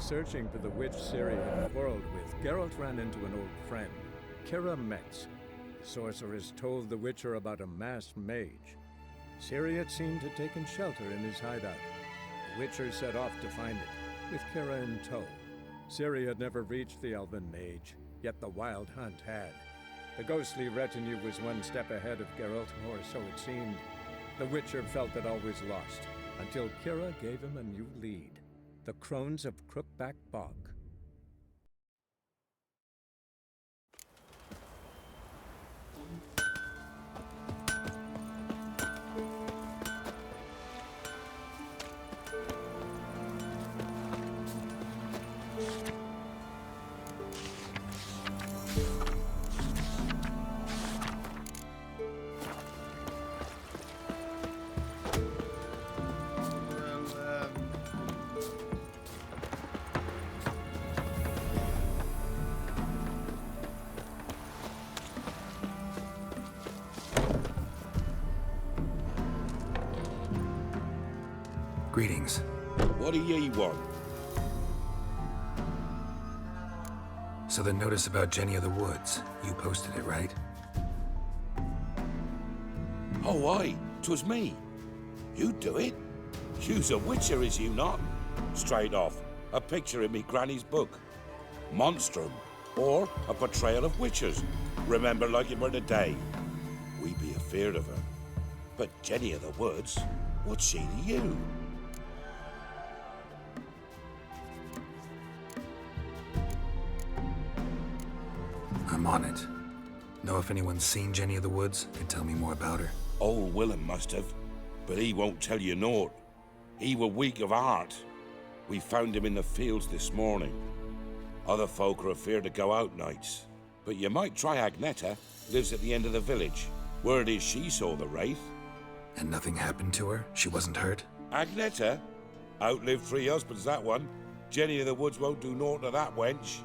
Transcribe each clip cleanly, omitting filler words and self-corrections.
searching for the witch Ciri had quarreled with, Geralt ran into an old friend, Kira Metz. The sorceress told the Witcher about a masked mage. Ciri had seemed to have taken shelter in his hideout. The Witcher set off to find it, with Kira in tow. Ciri had never reached the elven mage, yet the wild hunt had. The ghostly retinue was one step ahead of Geralt, or so it seemed. The Witcher felt that all was lost, until Kira gave him a new lead. The Crones of Crookback Bog. Greetings. What do ye want? So the notice about Jenny of the Woods, you posted it, right? Oh, aye, 'twas me. You do it? You's a witcher, is you not? Straight off, a picture in me granny's book. Monstrum, or a portrayal of witchers. Remember like it were the day. We be afeard of her. But Jenny of the Woods, what's she to you? I'm on it. Know if anyone's seen Jenny of the Woods? Can tell me more about her. Old Willem must have, but he won't tell you naught. He were weak of heart. We found him in the fields this morning. Other folk are afeard to go out nights. But you might try Agneta, lives at the end of the village. Word is she saw the wraith. And nothing happened to her? She wasn't hurt? Agneta? Outlived 3 husbands, that one. Jenny of the Woods won't do naught to that wench.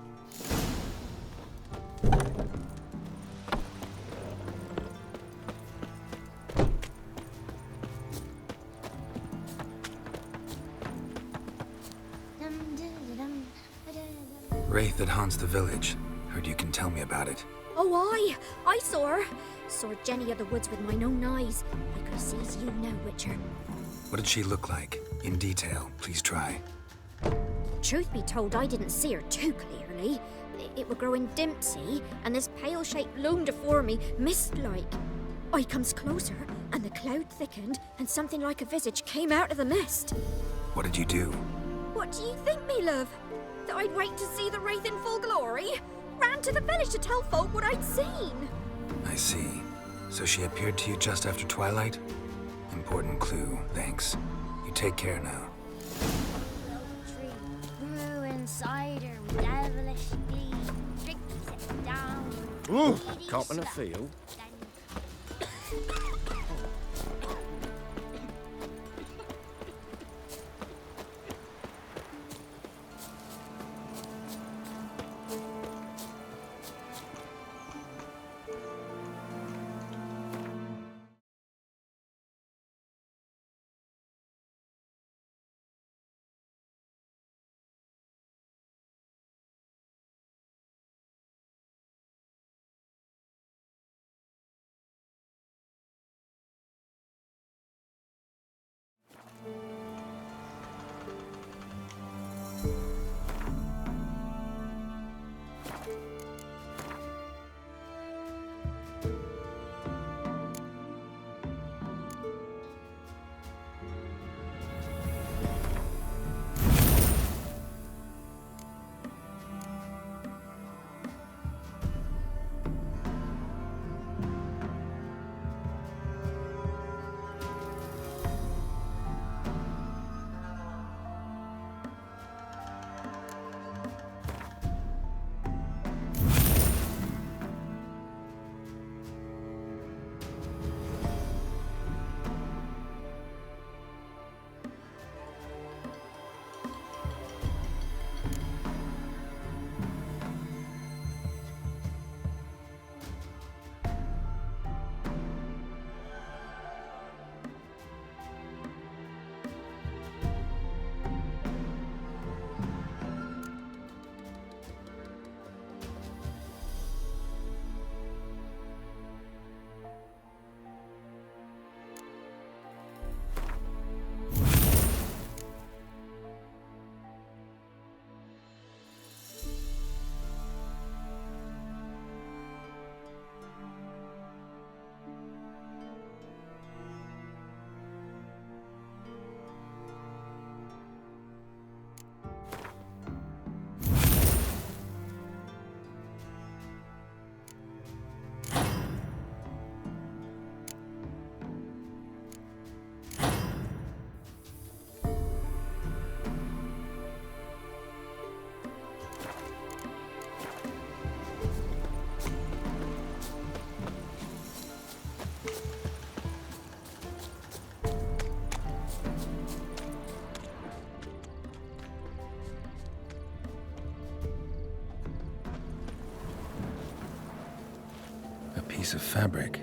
Wraith that haunts the village. Heard you can tell me about it. Oh, I saw her. Saw Jenny of the Woods with mine own eyes. I could see you now, Witcher. What did she look like? In detail, please try. Truth be told, I didn't see her too clearly. It were growing dim, see, and this pale shape loomed afore me, mist-like. I comes closer, and the cloud thickened, and something like a visage came out of the mist. What did you do? What do you think, me love? That I'd wait to see the wraith in full glory? Ran to the village to tell folk what I'd seen. I see. So she appeared to you just after twilight? Important clue, thanks. You take care now. Tree grew inside her with devilish glee. Strictly set down. Ooh, caught in a field. piece of fabric,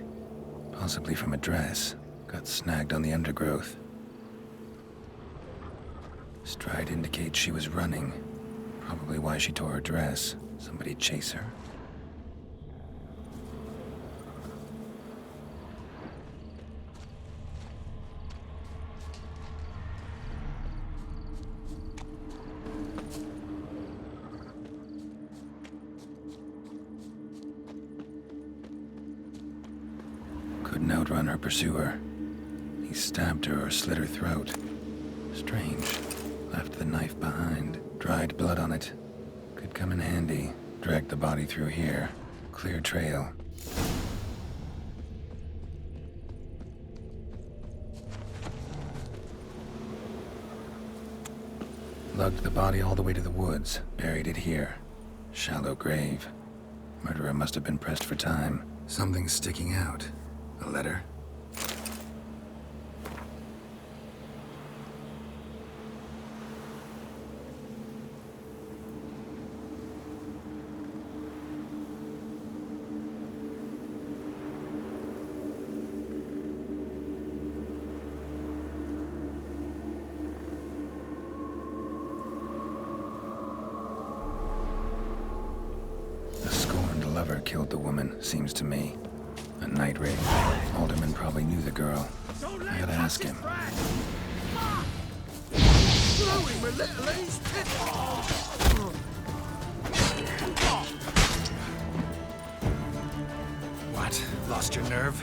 possibly from a dress, got snagged on the undergrowth. Stride indicates she was running. Probably why she tore her dress. Somebody chase her? Couldn't outrun her pursuer. He stabbed her or slit her throat. Strange. Left the knife behind. Dried blood on it. Could come in handy. Dragged the body through here. Clear trail. Lugged the body all the way to the woods. Buried it here. Shallow grave. Murderer must have been pressed for time. Something's sticking out. A letter? The scorned lover killed the woman, seems to me. A night raid. Alderman probably knew the girl. I gotta ask him. What? Lost your nerve?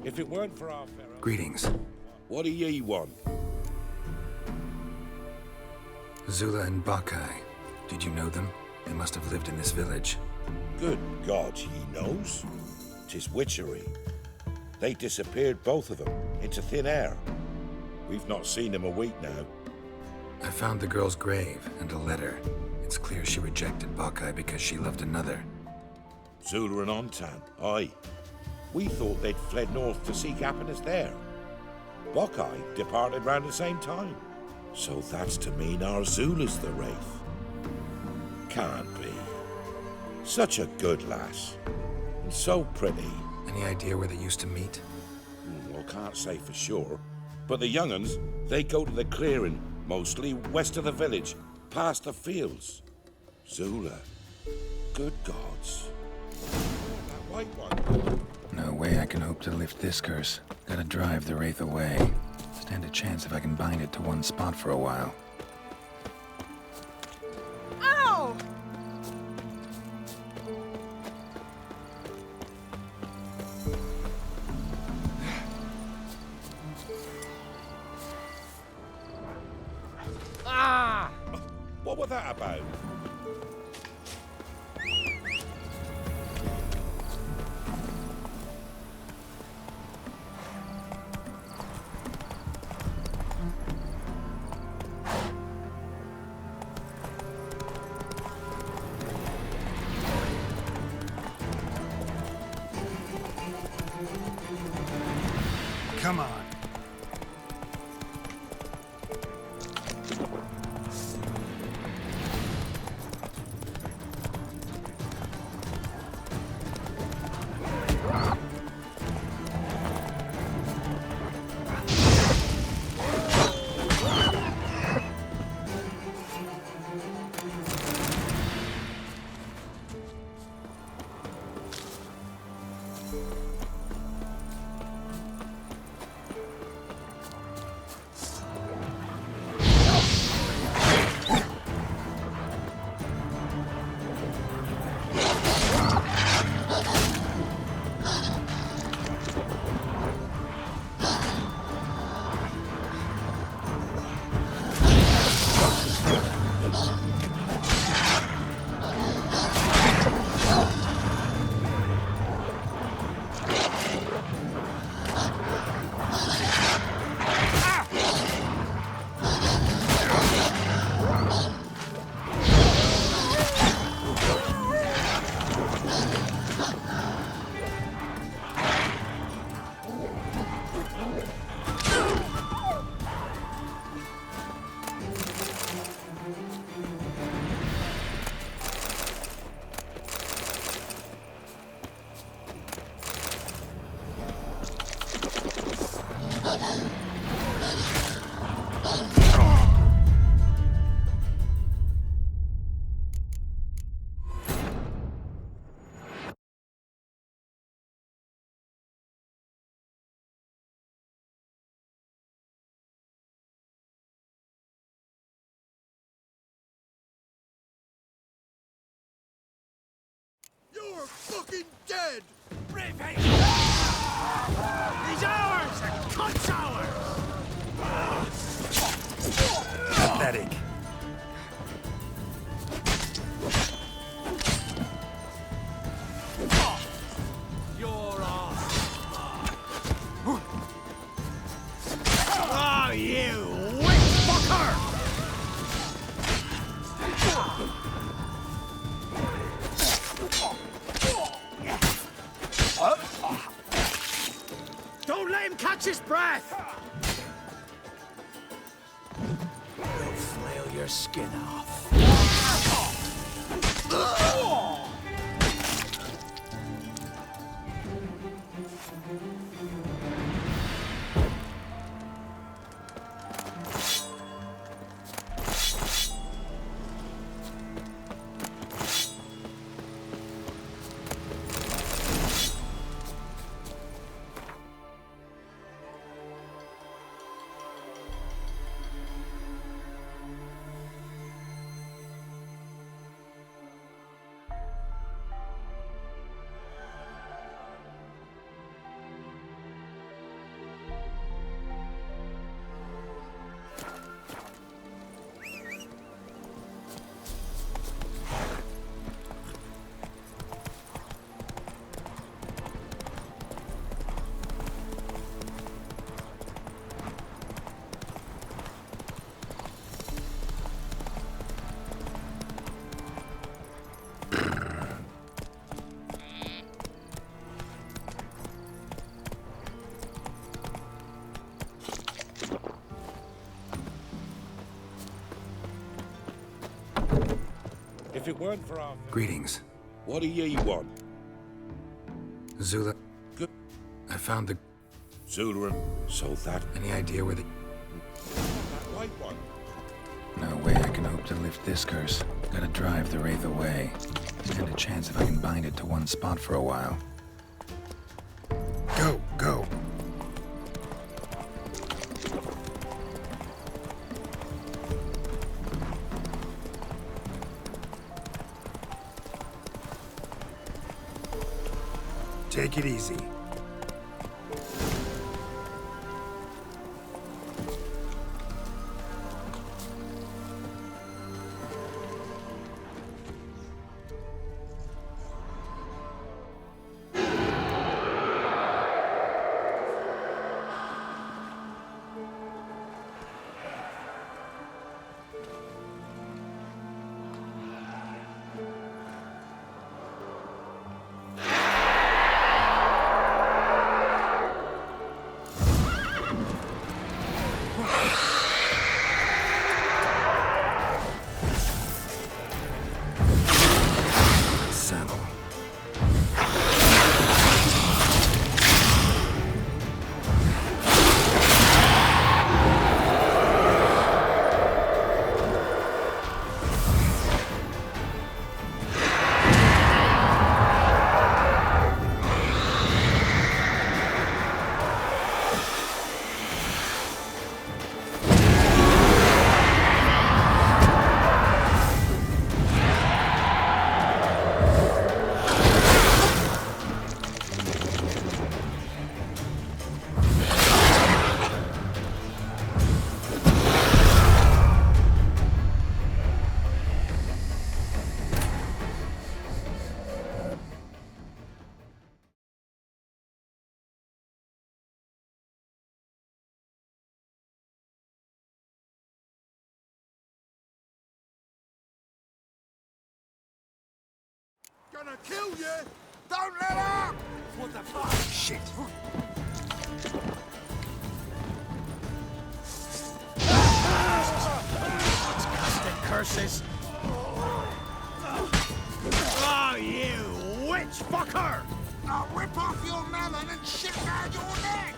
If it weren't for our pharaoh... Greetings. What do ye want? Zula and Bakai. Did you know them? They must have lived in this village. Good God, he knows. 'Tis witchery. They disappeared, both of them, into thin air. We've not seen them a week now. I found the girl's grave and a letter. It's clear she rejected Bakai because she loved another. Zula and Ontan, aye. We thought they'd fled north to seek happiness there. Bakai departed round the same time. So that's to mean our Zula's the wraith. Can't be. Such a good lass. And so pretty. Any idea where they used to meet? Well, can't say for sure. But the young'uns, they go to the clearing, mostly west of the village, past the fields. Zula. Good gods. That white one. No way I can hope to lift this curse. Gotta drive the wraith away. Stand a chance if I can bind it to one spot for a while. Ow! What was that about? Come on. You're fucking dead! Repeat! He's ours! And cunt's ours! Pathetic. You're off. Oh, you witch fucker! Don't let him catch his breath! We'll flail your skin off. If it weren't for our... Greetings. What do ye want? Zula. Good. I found the... Zula and... So that... Any idea where the... That white one. No way I can hope to lift this curse. Gotta drive the wraith away. Stand a chance if I can bind it to one spot for a while. Go, go. Take it easy. gonna kill you! Don't let up! What the fuck? Shit. Disgusting curses. Oh, you witch fucker! I'll rip off your melon and shit down your neck!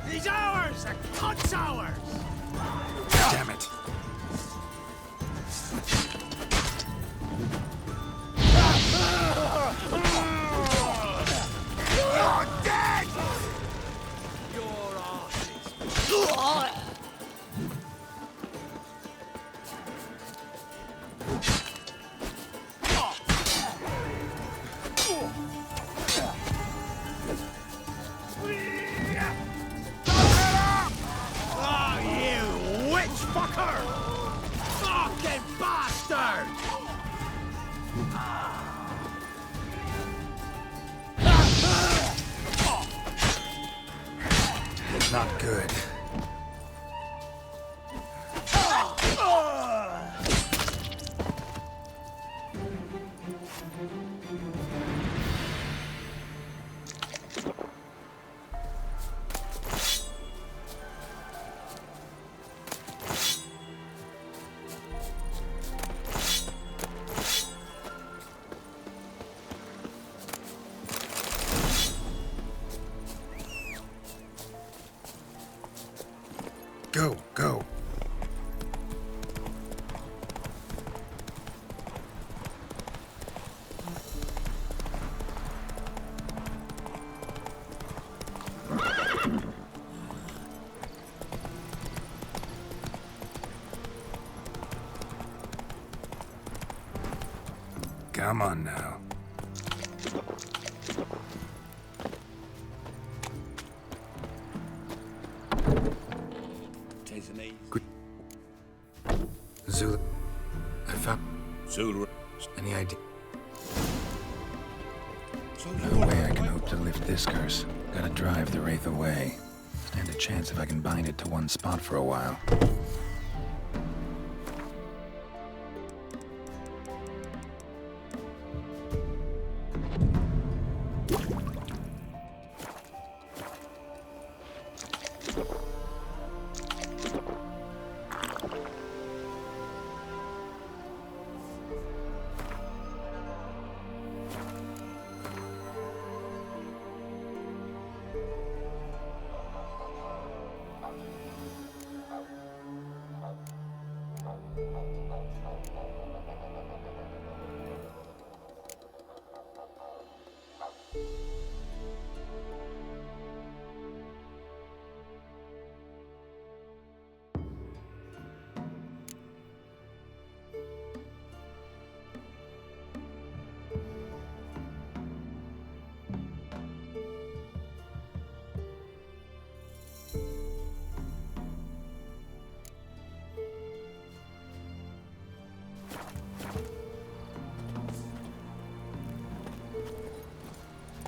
He's ours! The cunt's ours! Damn it. You're dead! Your arse is... Oh, you witch fucker! Fucking bastard! Not good. Go, go. Come on now. Zulu. I found... Zulu. Any idea? So No way I can hope to lift this curse. Gotta drive the Wraith away. Stand a chance if I can bind it to one spot for a while.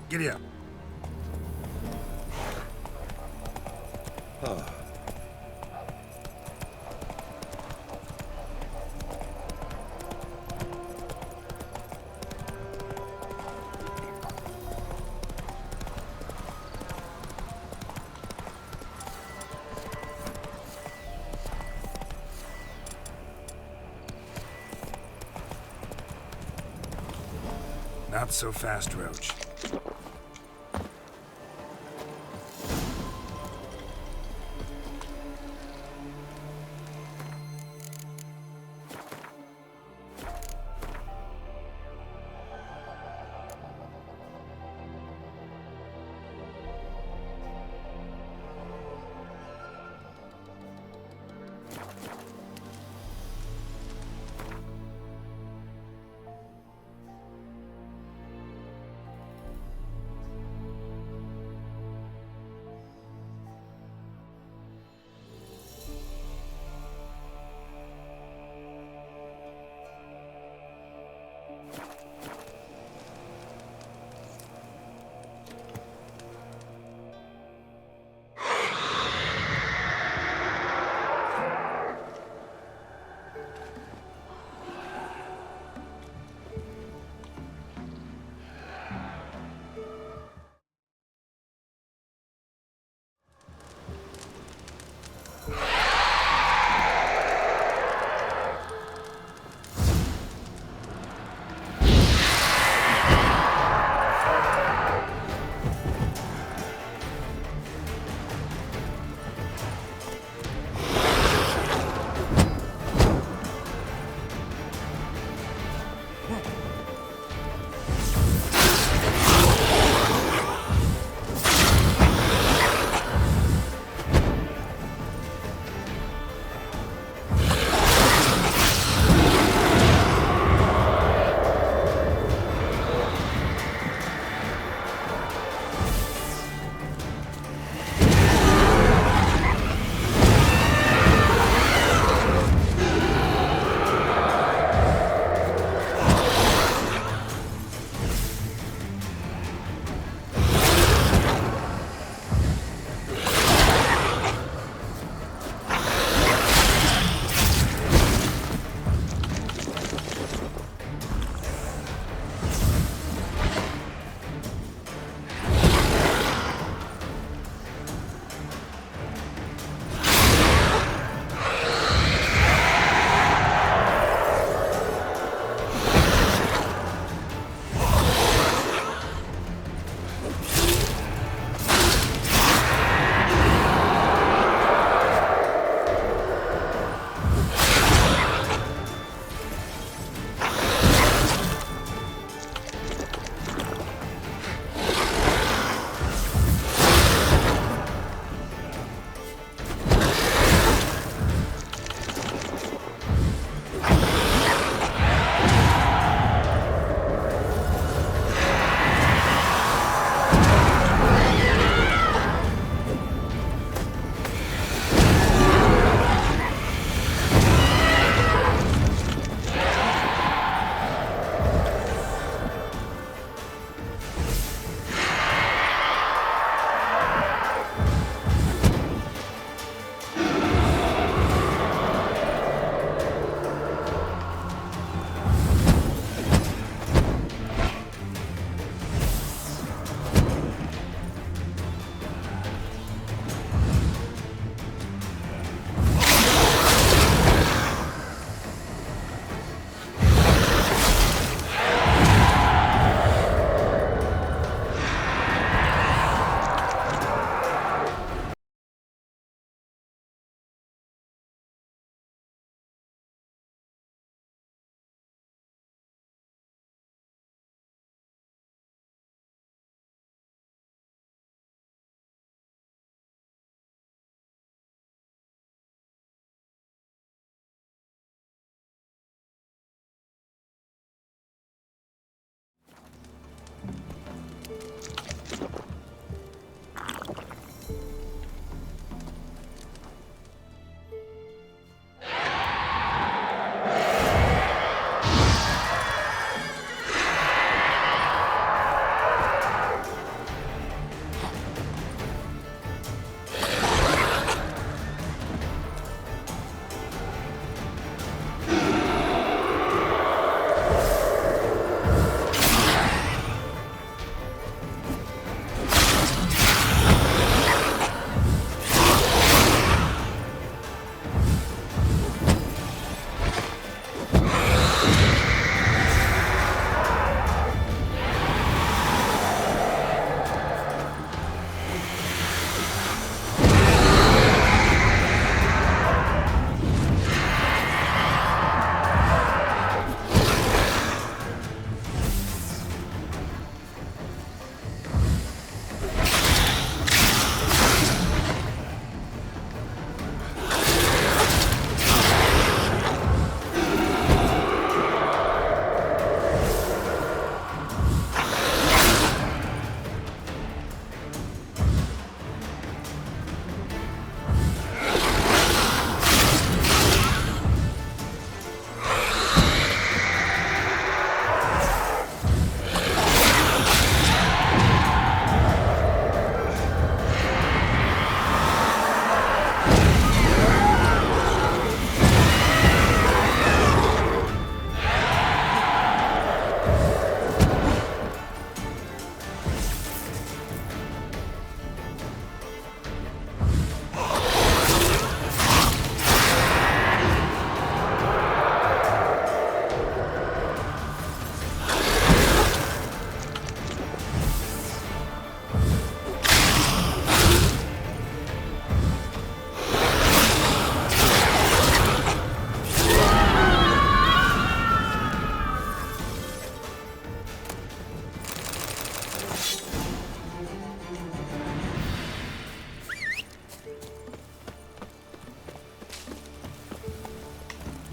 Giddy up. Not so fast, Roach.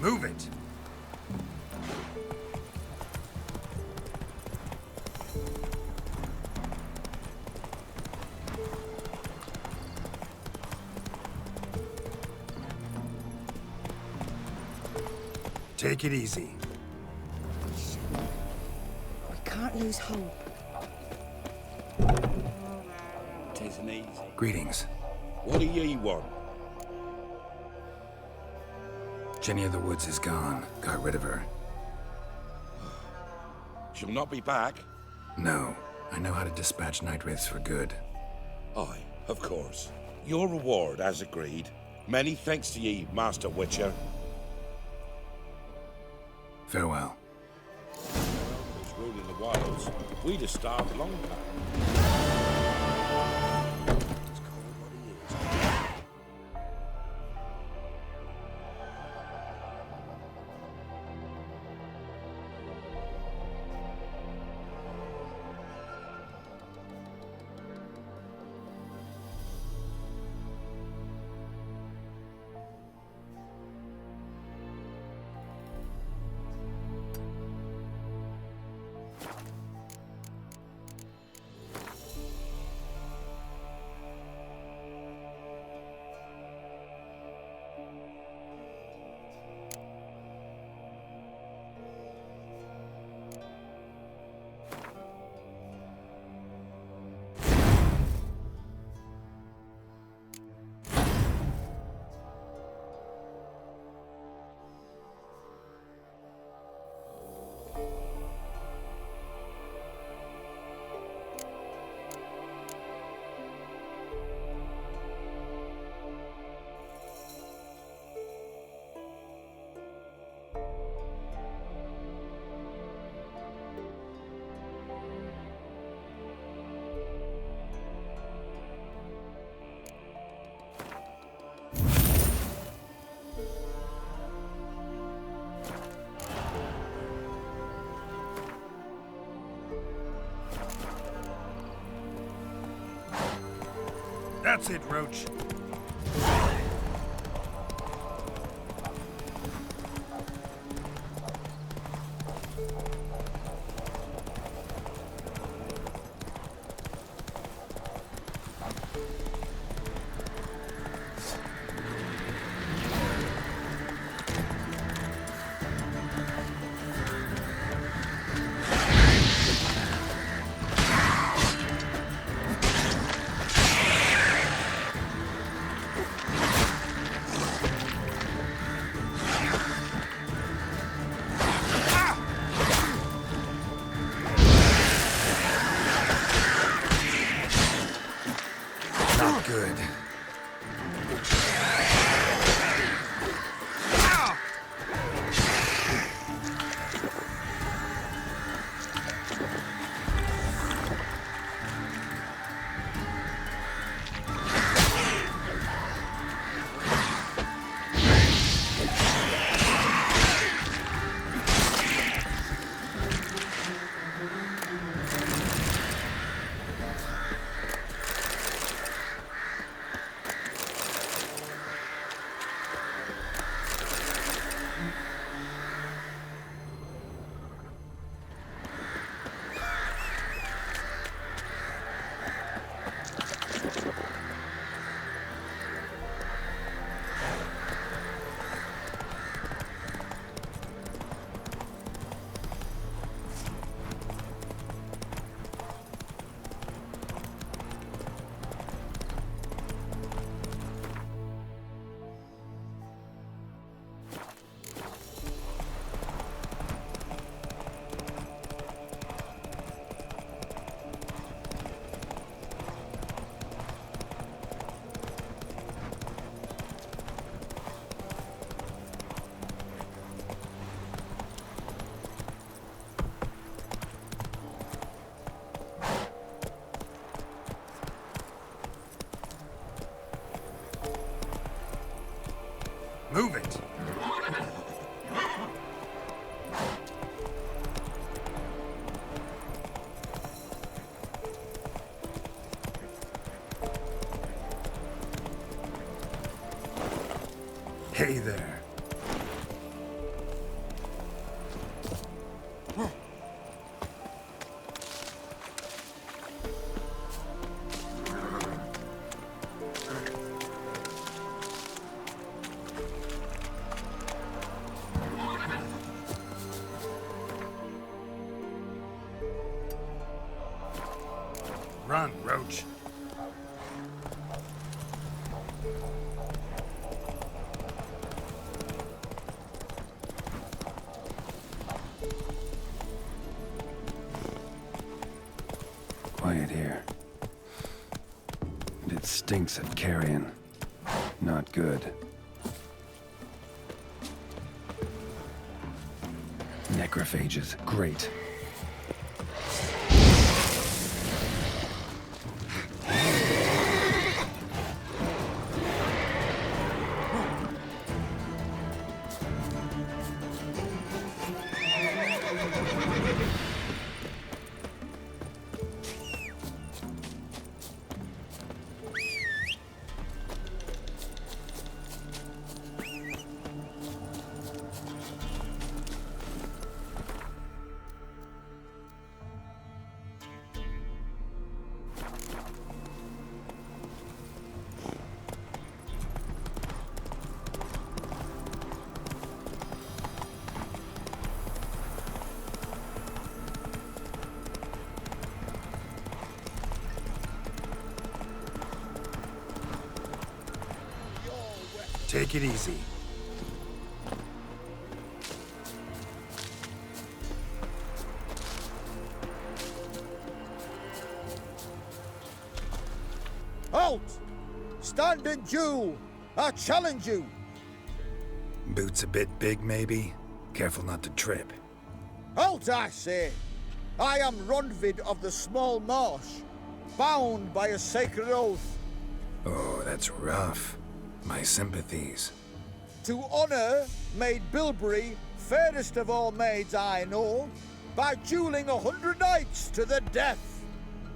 Move it! Take it easy. We can't lose hope. Tisn't easy. Greetings. What do ye want? Jenny of the Woods is gone. Got rid of her. She'll not be back. No. I know how to dispatch night wraiths for good. Aye, of course. Your reward, as agreed. Many thanks to ye, Master Witcher. Farewell. Who's ruling the wilds? We'd have starved long back. That's it, Roach. Good. Move it! Hey there. Run, Roach. Quiet here. And it stinks of carrion. Not good. Necrophages, great. Take it easy. Halt! Stand and duel! I challenge you! Boots a bit big, maybe? Careful not to trip. Halt, I say! I am Ronvid of the Small Marsh, bound by a sacred oath. Oh, that's rough. My sympathies. To honor Maid Bilberry, fairest of all maids I know, by dueling 100 knights to the death.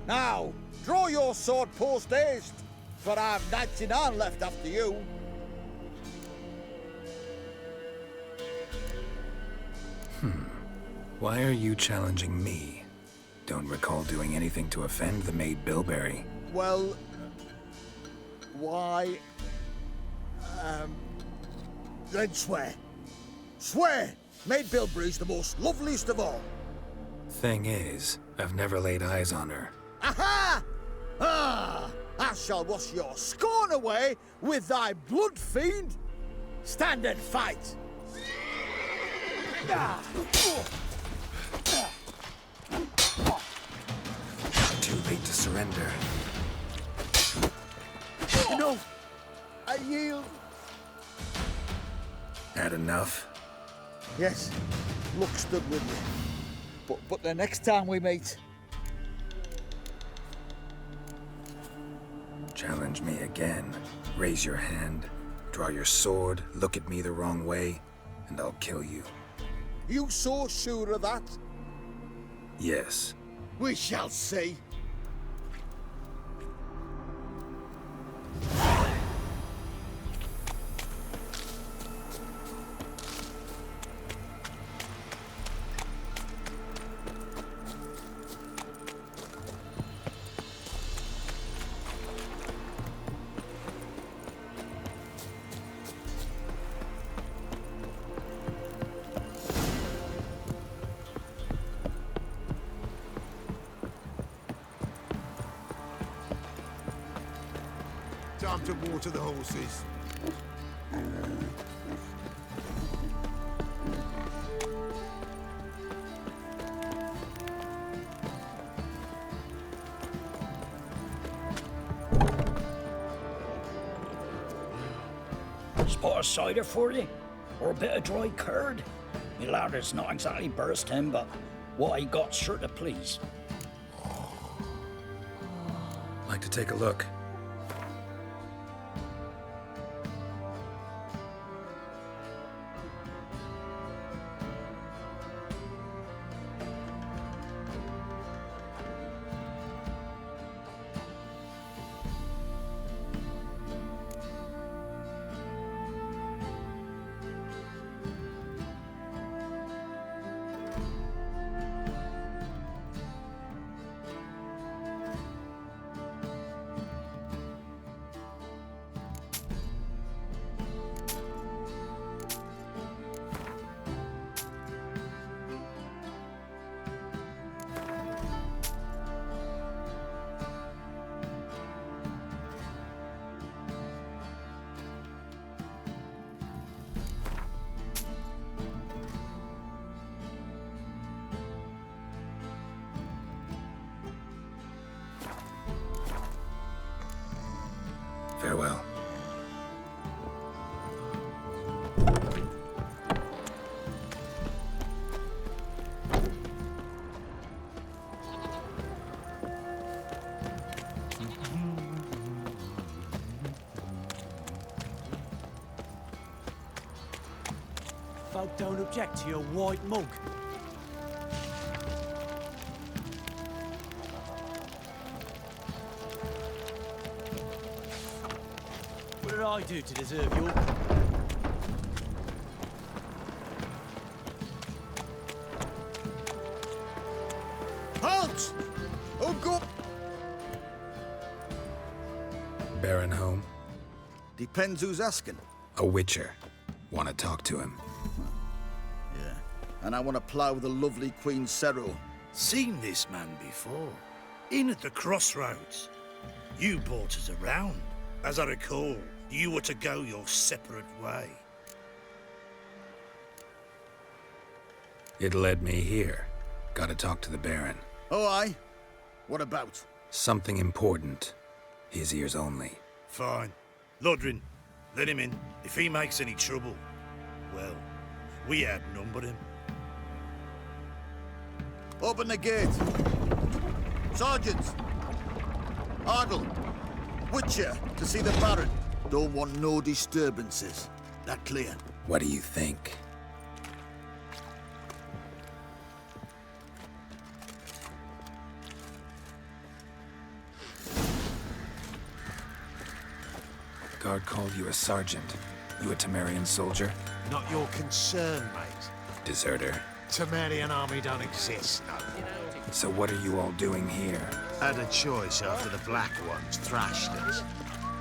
Now, draw your sword post haste, for I've 99 left after you. Why are you challenging me? Don't recall doing anything to offend the Maid Bilberry. Well, why? Then swear. Swear! Maid Bilberry's the most loveliest of all. Thing is, I've never laid eyes on her. Aha! Ah! I shall wash your scorn away with thy blood, fiend! Stand and fight! Ah! Too late to surrender. No! I yield. Had enough? Yes, luck stood with me. But the next time we meet... Challenge me again. Raise your hand, draw your sword, look at me the wrong way, and I'll kill you. You so sure of that? Yes. We shall see. Time to water the horses. Spot of cider for you? Or a bit of dry curd? Me ladder's not exactly bursting, but what I got's sure to please. Like to take a look. Folk don't object to your white mug. What did I do to deserve your... Halt! Oh, go! Baron home? Depends who's asking. A witcher. Want to talk to him. Yeah. And I want to plough the lovely Queen Cero. Seen this man before. In at the crossroads. You brought us around. As I recall, you were to go your separate way. It led me here. Gotta talk to the Baron. Oh, aye? What about? Something important. His ears only. Fine. Lodrin, let him in. If he makes any trouble, well, we outnumber him. Open the gate. Sergeants! Ardle! Witcher, to see the Baron. Don't want no disturbances. That clear? What do you think? Guard called you a sergeant. You a Temerian soldier? Not your concern, mate. Deserter. Temerian army don't exist, no. So what are you all doing here? Had a choice after the Black Ones thrashed us.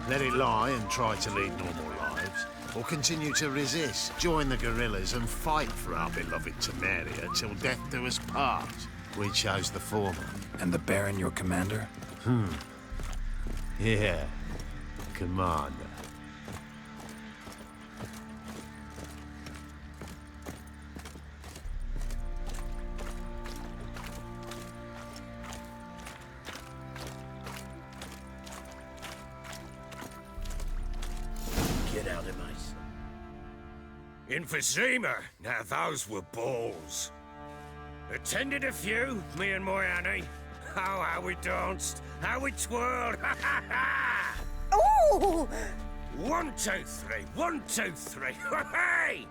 Let it lie and try to lead normal lives, or continue to resist, join the guerrillas and fight for our beloved Temeria till death do us part. We chose the former. And the Baron your commander? Yeah, commander. Get out of mate. Emphysema. Now those were balls. Attended a few, me and my Annie. Oh, how we danced, how we twirled. Ha ha ha! Oh! 1, 2, 3. 1, 2, 3. Hey!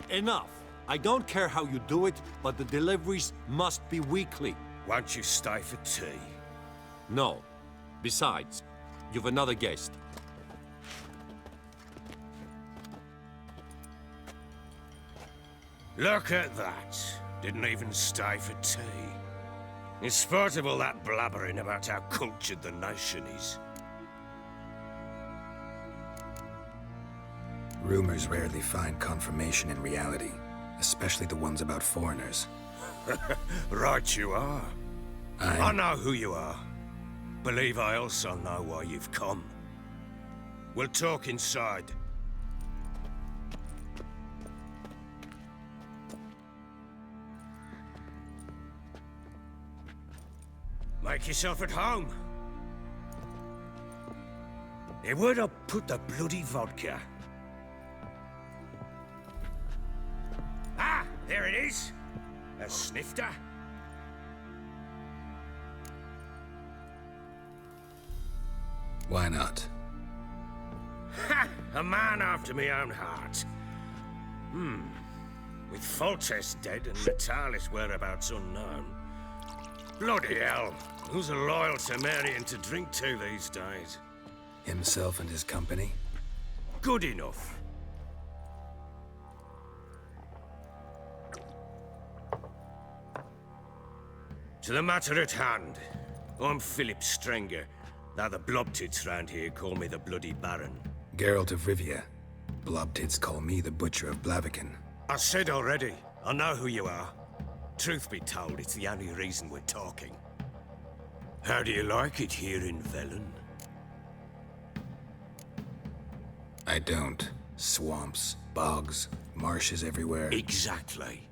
Enough. I don't care how you do it, but the deliveries must be weekly. Won't you stay for tea? No. Besides, you've another guest. Look at that. Didn't even stay for tea. In spite of all that blabbering about how cultured the nation is. Rumors rarely find confirmation in reality, especially the ones about foreigners. Right you are. I know who you are. Believe I also know why you've come. We'll talk inside. Make yourself at home. Hey, where'd I put the bloody vodka? Ah, there it is. A snifter. Why not? Ha! A man after my own heart. With Foltest dead and Natalis' whereabouts unknown. Bloody hell. Who's a loyal Temerian to drink to these days? Himself and his company? Good enough. To the matter at hand. I'm Philip Strenger. Now the blobtits round here call me the Bloody Baron. Geralt of Rivia. Blobtits call me the Butcher of Blaviken. I said already, I know who you are. Truth be told, it's the only reason we're talking. How do you like it here in Velen? I don't. Swamps, bogs, marshes everywhere. Exactly.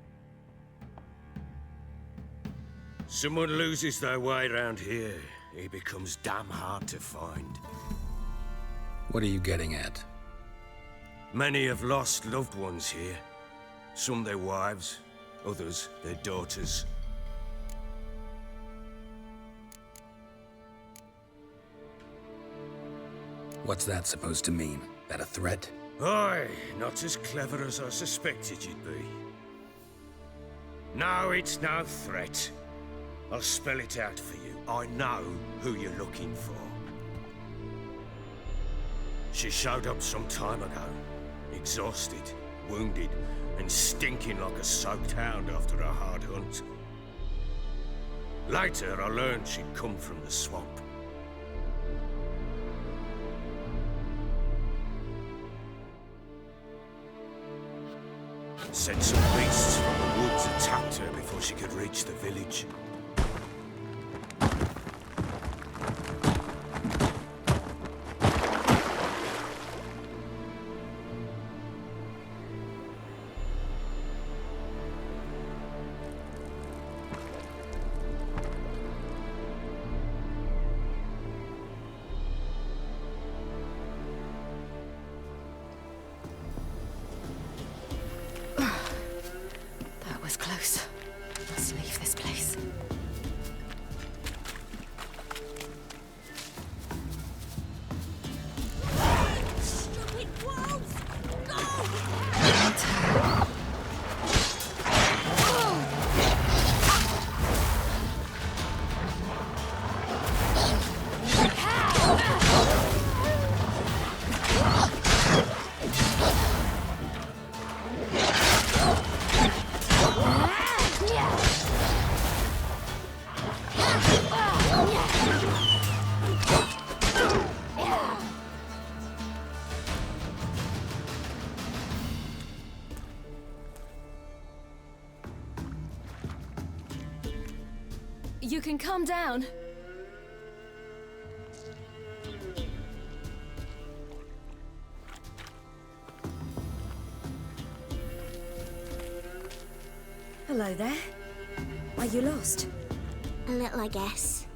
Someone loses their way around here, he becomes damn hard to find. What are you getting at? Many have lost loved ones here. Some their wives, others their daughters. What's that supposed to mean? That a threat? Aye, not as clever as I suspected you'd be. No, it's no threat. I'll spell it out for you. I know who you're looking for. She showed up some time ago, exhausted, wounded, and stinking like a soaked hound after a hard hunt. Later, I learned she'd come from the swamp. Said some beasts from the woods attacked her before she could reach the village. Close. Must leave this place. Stupid wolves! Go! You can calm down. Hello there. Are you lost? A little, I guess.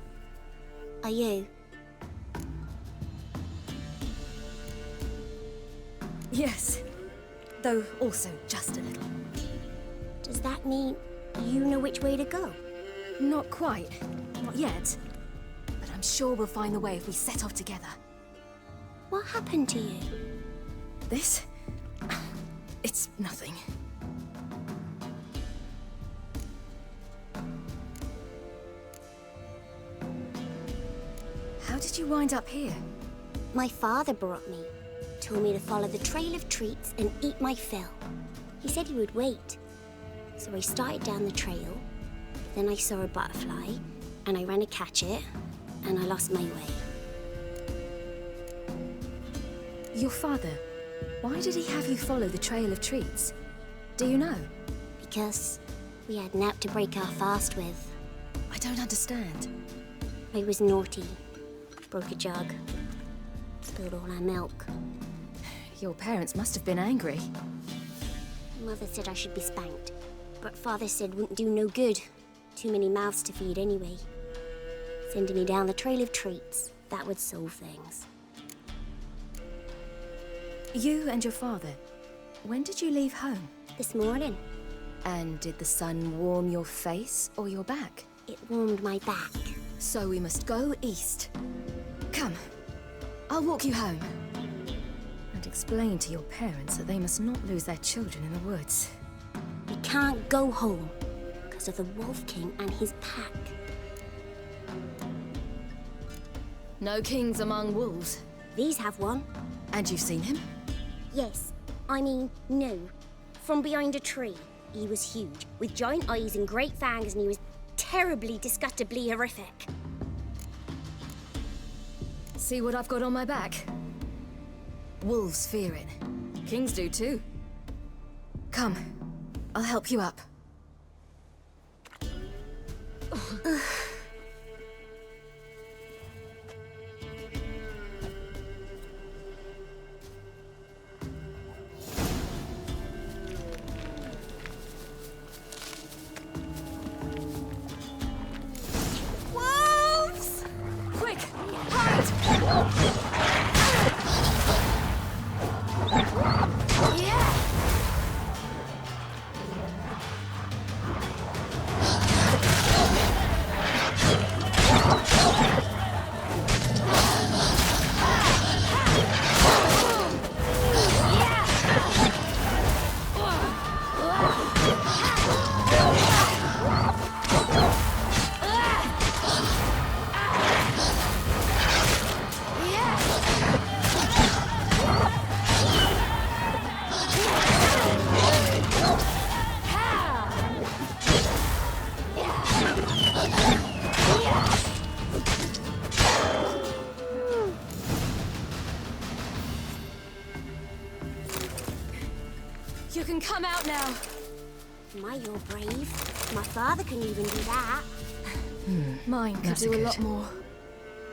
Are you? Yes. Though also just a little. Does that mean you know which way to go? Not quite. Not yet. But I'm sure we'll find the way if we set off together. What happened to you? This? It's nothing. How did you wind up here? My father brought me. Told me to follow the trail of treats and eat my fill. He said he would wait. So I started down the trail. Then I saw a butterfly, and I ran to catch it, and I lost my way. Your father, why did he have you follow the trail of treats? Do you know? Because we had nap to break our fast with. I don't understand. I was naughty. Broke a jug. Spilled all our milk. Your parents must have been angry. Mother said I should be spanked, but Father said wouldn't do no good. Too many mouths to feed anyway. Sending me down the trail of treats, that would solve things. You and your father, when did you leave home? This morning. And did the sun warm your face or your back? It warmed my back. So we must go east. Come, I'll walk you home. And explain to your parents that they must not lose their children in the woods. We can't go home. Of the Wolf King and his pack. No kings among wolves. These have one. And you've seen him? Yes. I mean, no. From behind a tree. He was huge, with giant eyes and great fangs, and he was terribly, disgustingly horrific. See what I've got on my back? Wolves fear it. Kings do too. Come, I'll help you up. Wolves! Quick, hide! Yeah! You can come out now. My, you're brave. My father can even do that. Mine can do a lot more.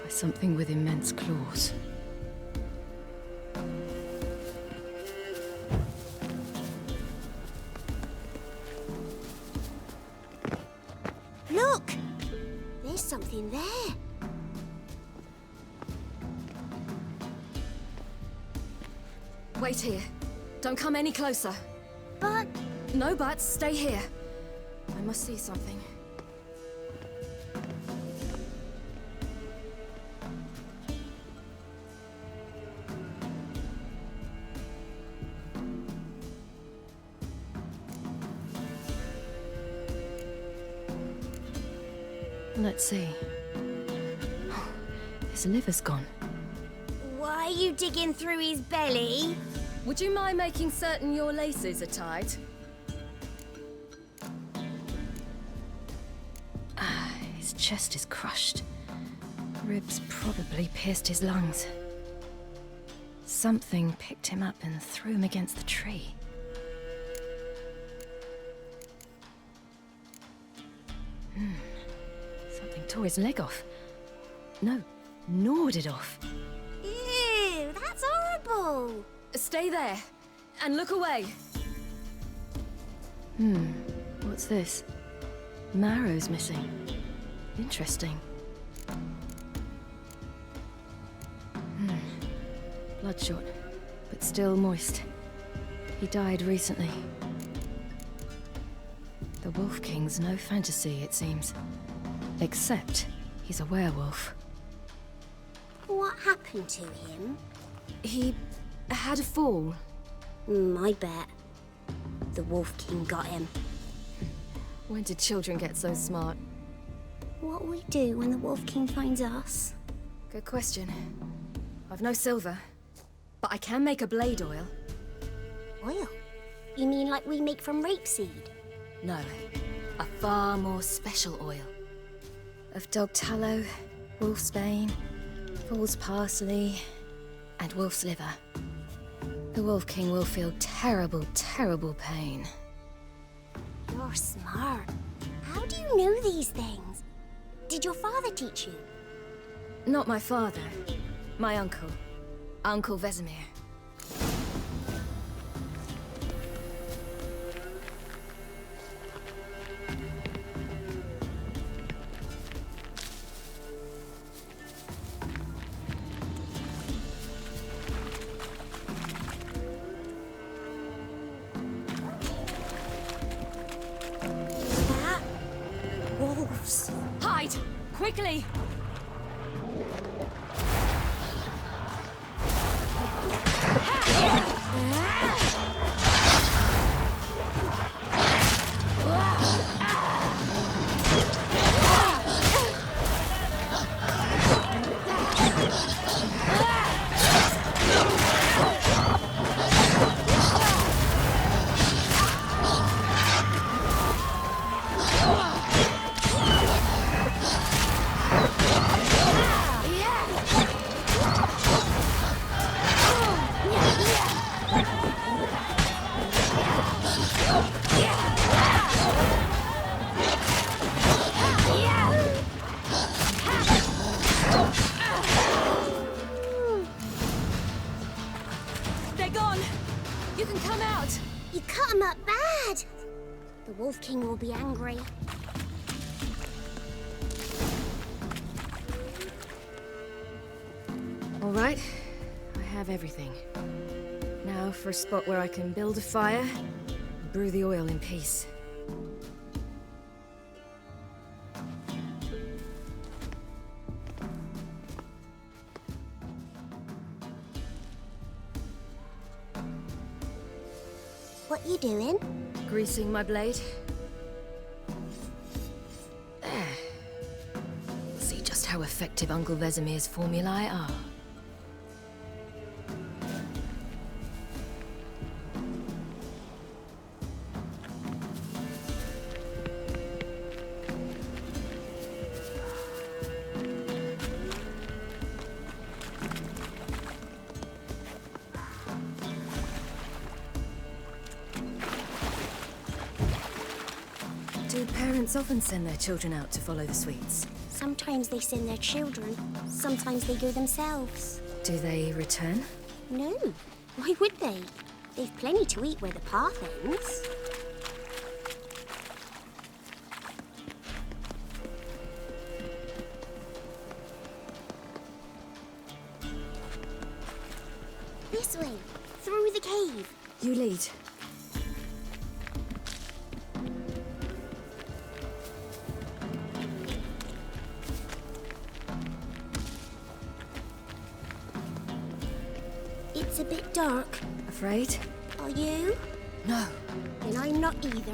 By something with immense claws. Look! There's something there. Wait here. Don't come any closer. But... No buts. Stay here. I must see something. Let's see. His liver's gone. Why are you digging through his belly? Would you mind making certain your laces are tied? His chest is crushed. Ribs probably pierced his lungs. Something picked him up and threw him against the tree. Something tore his leg off. No, gnawed it off. Ew, that's horrible. Stay there, and look away. What's this? Marrow's missing. Interesting. Bloodshot, but still moist. He died recently. The Wolf King's no fantasy, it seems. Except he's a werewolf. What happened to him? He had a fall. I bet. The Wolf King got him. When did children get so smart? What'll we do when the Wolf King finds us? Good question. I've no silver, but I can make a blade oil. Oil? You mean like we make from rapeseed? No, a far more special oil. Of dog tallow, wolfsbane, fool's parsley, and wolf's liver. The Wolf King will feel terrible, terrible pain. You're smart. How do you know these things? Did your father teach you? Not my father. My uncle. Uncle Vesemir. Wolves. Hide! Quickly! The Wolf King will be angry. All right, I have everything. Now for a spot where I can build a fire, and brew the oil in peace. What you doing? Greasing my blade. There. See just how effective Uncle Vesemir's formulae are. Do parents often send their children out to follow the sweets? Sometimes they send their children, sometimes they go themselves. Do they return? No. Why would they? They've plenty to eat where the path ends. This way, through the cave. You lead. It's a bit dark. Afraid? Are you? No. Then I'm not either.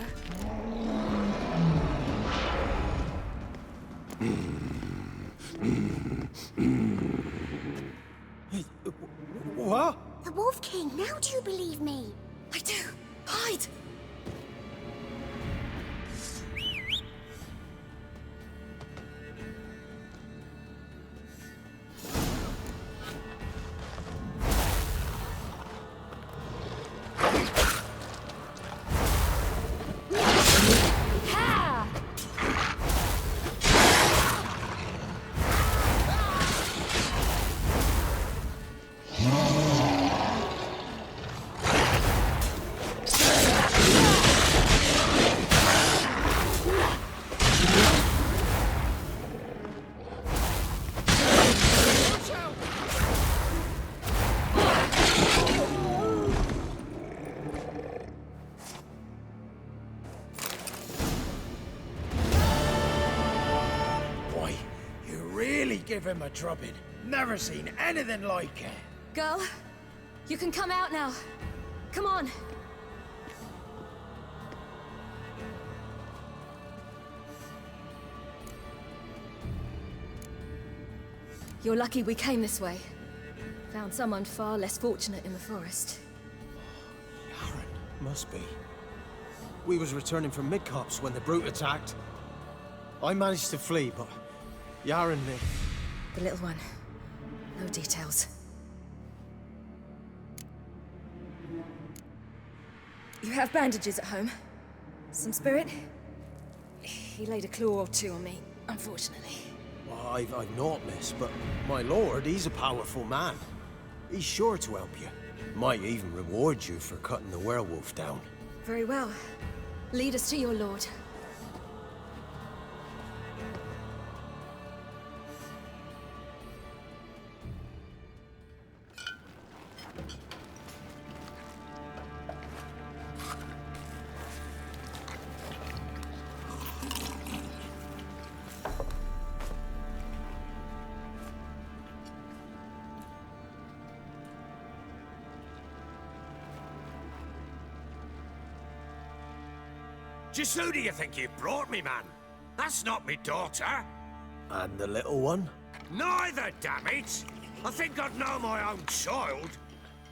What? The Wolf King, now do you believe me? I do. Hide! Give him a drubbing. Never seen anything like it. Girl, you can come out now. Come on. You're lucky we came this way. Found someone far less fortunate in the forest. Yaren, must be. We was returning from Midcops when the brute attacked. I managed to flee, but Yaren lived. The little one. No details. You have bandages at home? Some spirit? He laid a claw or two on me, unfortunately. Well, I've not, miss, but my lord, he's a powerful man. He's sure to help you. Might even reward you for cutting the werewolf down. Very well. Lead us to your lord. Just who do you think you brought me, man? That's not me daughter. And the little one? Neither, damn it! I think I'd know my own child.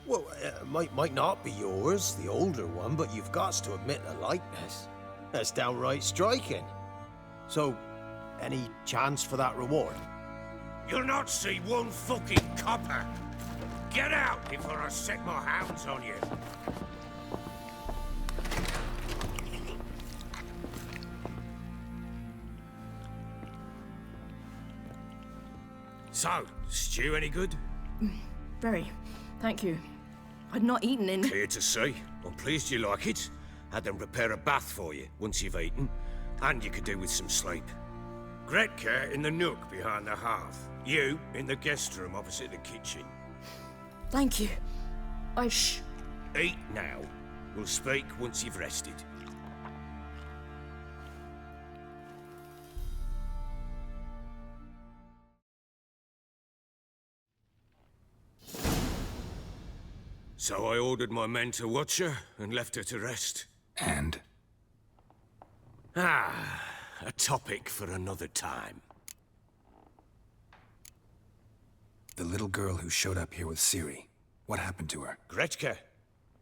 Well, might not be yours, the older one, but you've got to admit the likeness. That's downright striking. So, any chance for that reward? You'll not see one fucking copper. Get out before I set my hounds on you. So, stew any good? Very. Thank you. I'd not eaten in... Clear to see. I'm pleased you like it. Had them prepare a bath for you once you've eaten. And you could do with some sleep. Gretka in the nook behind the hearth. You in the guest room opposite the kitchen. Thank you. Shh. Eat now. We'll speak once you've rested. So I ordered my men to watch her and left her to rest. And? A topic for another time. The little girl who showed up here with Ciri. What happened to her? Gretka.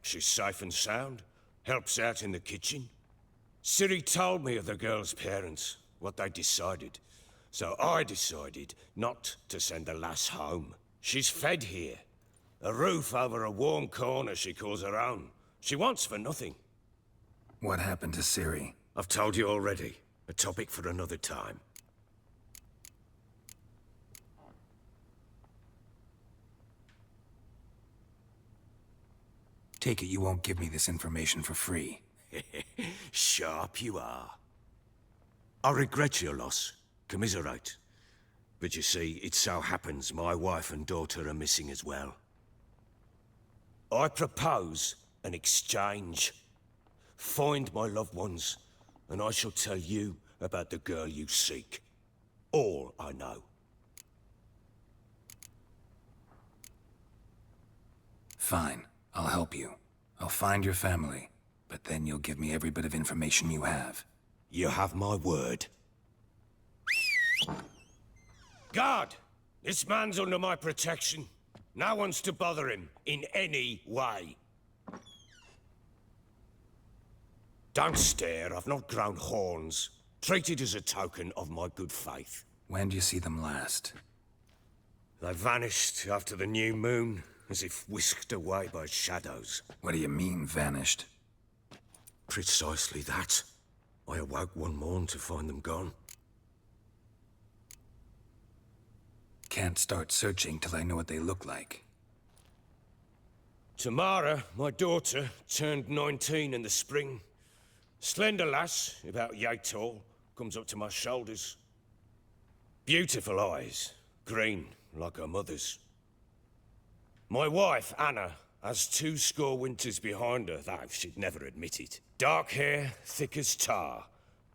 She's safe and sound. Helps out in the kitchen. Ciri told me of the girl's parents, what they decided. So I decided not to send the lass home. She's fed here. A roof over a warm corner she calls her own. She wants for nothing. What happened to Ciri? I've told you already. A topic for another time. Take it you won't give me this information for free. Sharp you are. I regret your loss. Commiserate. But you see, it so happens my wife and daughter are missing as well. I propose an exchange. Find my loved ones, and I shall tell you about the girl you seek. All I know. Fine, I'll help you. I'll find your family, but then you'll give me every bit of information you have. You have my word. Guard! This man's under my protection. No one's to bother him in any way. Don't stare, I've not grown horns. Treat it as a token of my good faith. When do you see them last? They vanished after the new moon, as if whisked away by shadows. What do you mean, vanished? Precisely that. I awoke one morn to find them gone. Can't start searching till I know what they look like. Tamara, my daughter, turned 19 in the spring. Slender lass, about yay tall, comes up to my shoulders. Beautiful eyes, green like her mother's. My wife, Anna, has 20 winters behind her, though she'd never admit it. Dark hair, thick as tar,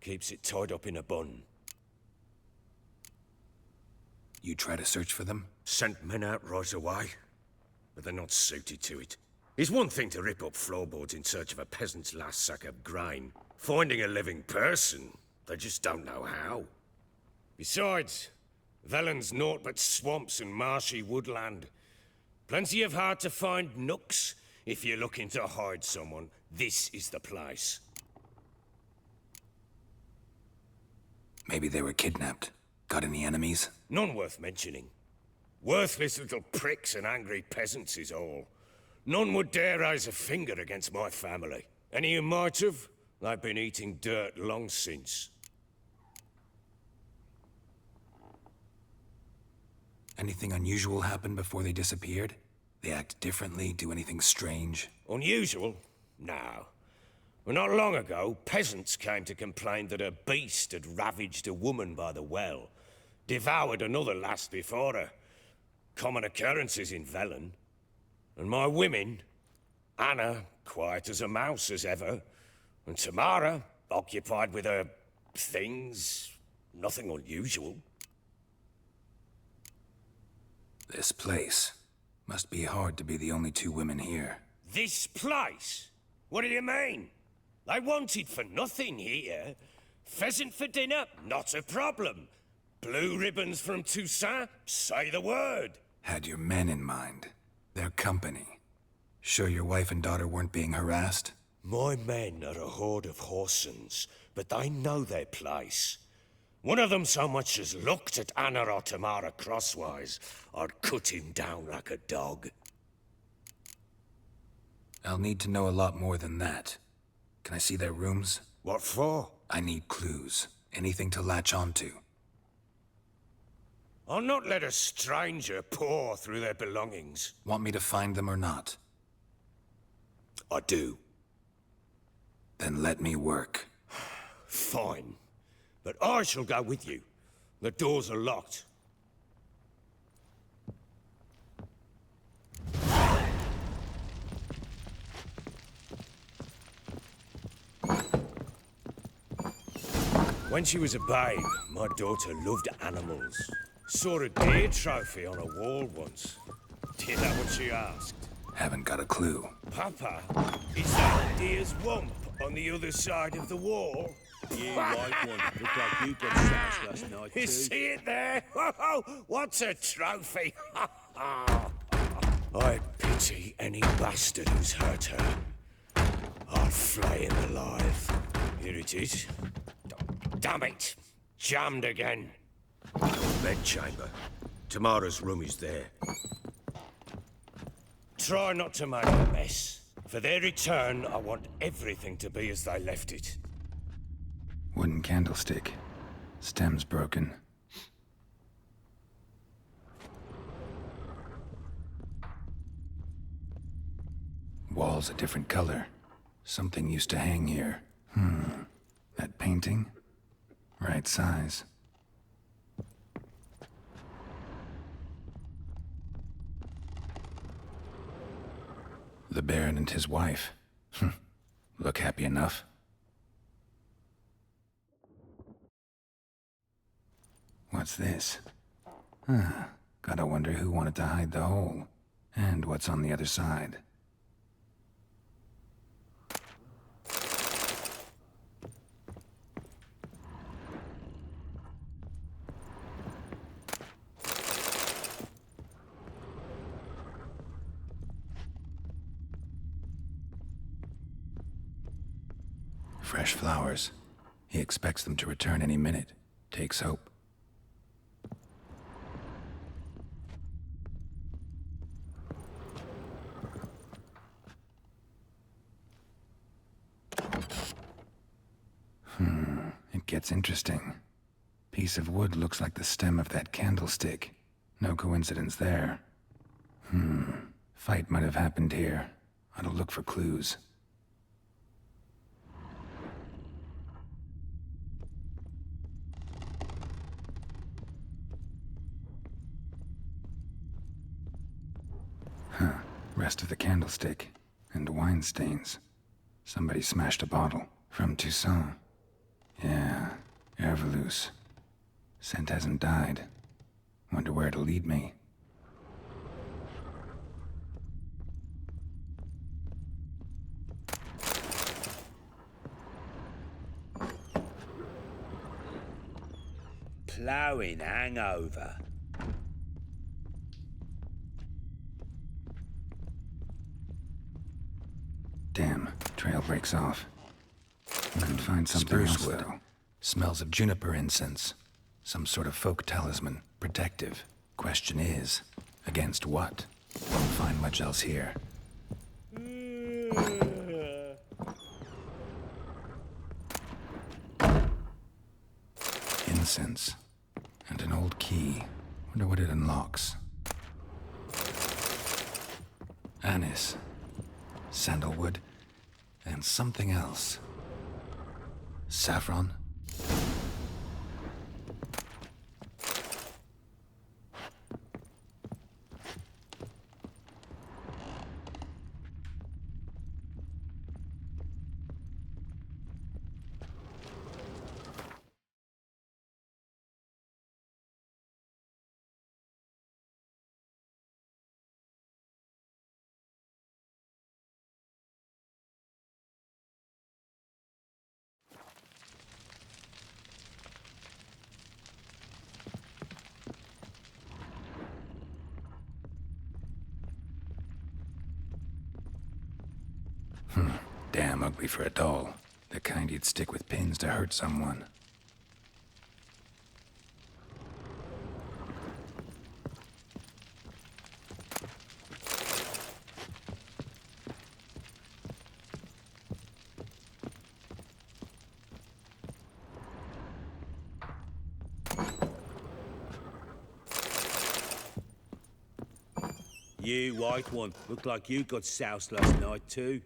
keeps it tied up in a bun. You try to search for them? Sent men out right away, but they're not suited to it. It's one thing to rip up floorboards in search of a peasant's last sack of grain. Finding a living person, they just don't know how. Besides, Velen's naught but swamps and marshy woodland. Plenty of hard-to-find nooks. If you're looking to hide someone, this is the place. Maybe they were kidnapped. Got any enemies? None worth mentioning. Worthless little pricks and angry peasants is all. None would dare raise a finger against my family. Any who might have, they've been eating dirt long since. Anything unusual happen before they disappeared? They act differently, do anything strange? Unusual? No. Well, not long ago, peasants came to complain that a beast had ravaged a woman by the well. Devoured another lass before her. Common occurrences in Velen. And my women, Anna, quiet as a mouse as ever, and Tamara, occupied with her things, nothing unusual. This place. Must be hard to be the only 2 women here. This place? What do you mean? They wanted for nothing here. Pheasant for dinner? Not a problem. Blue ribbons from Toussaint? Say the word. Had your men in mind. Their company. Sure your wife and daughter weren't being harassed? My men are a horde of whoresons, but they know their place. One of them so much as looked at Anna or Tamara crosswise, I'd cut him down like a dog. I'll need to know a lot more than that. Can I see their rooms? What for? I need clues. Anything to latch onto. I'll not let a stranger pore through their belongings. Want me to find them or not? I do. Then let me work. Fine. But I shall go with you. The doors are locked. When she was a babe, my daughter loved animals. Saw a deer trophy on a wall once. Did that what she asked? Haven't got a clue. Papa, is that deer's wump on the other side of the wall? Yeah, right one. Looked like you got smashed last night, too. You see it there? Whoa, what's a trophy? I pity any bastard who's hurt her. I'll flay him alive. Here it is. Damn it! Jammed again. Bedchamber. Tamara's room is there. Try not to make a mess. For their return, I want everything to be as they left it. Wooden candlestick. Stem's broken. Wall's a different color. Something used to hang here. That painting? Right size. The Baron and his wife. Look happy enough. What's this? Gotta wonder who wanted to hide the hole. And what's on the other side. Fresh flowers. He expects them to return any minute. Takes hope. It gets interesting. Piece of wood looks like the stem of that candlestick. No coincidence there. Fight might have happened here. Ought to look for clues. Rest of the candlestick. And wine stains. Somebody smashed a bottle. From Toussaint. Yeah, Ervelus. Scent hasn't died. Wonder where it'll lead me. Ploughing hangover. Damn, trail breaks off. Could find something else though. Smells of juniper incense. Some sort of folk talisman. Protective. Question is, against what? Won't find much else here. Incense. And an old key. Wonder what it unlocks. Anise. Sandalwood. And something else. Saffron? Damn ugly for a doll. The kind you'd stick with pins to hurt someone. You, white one, look like you got soused last night too.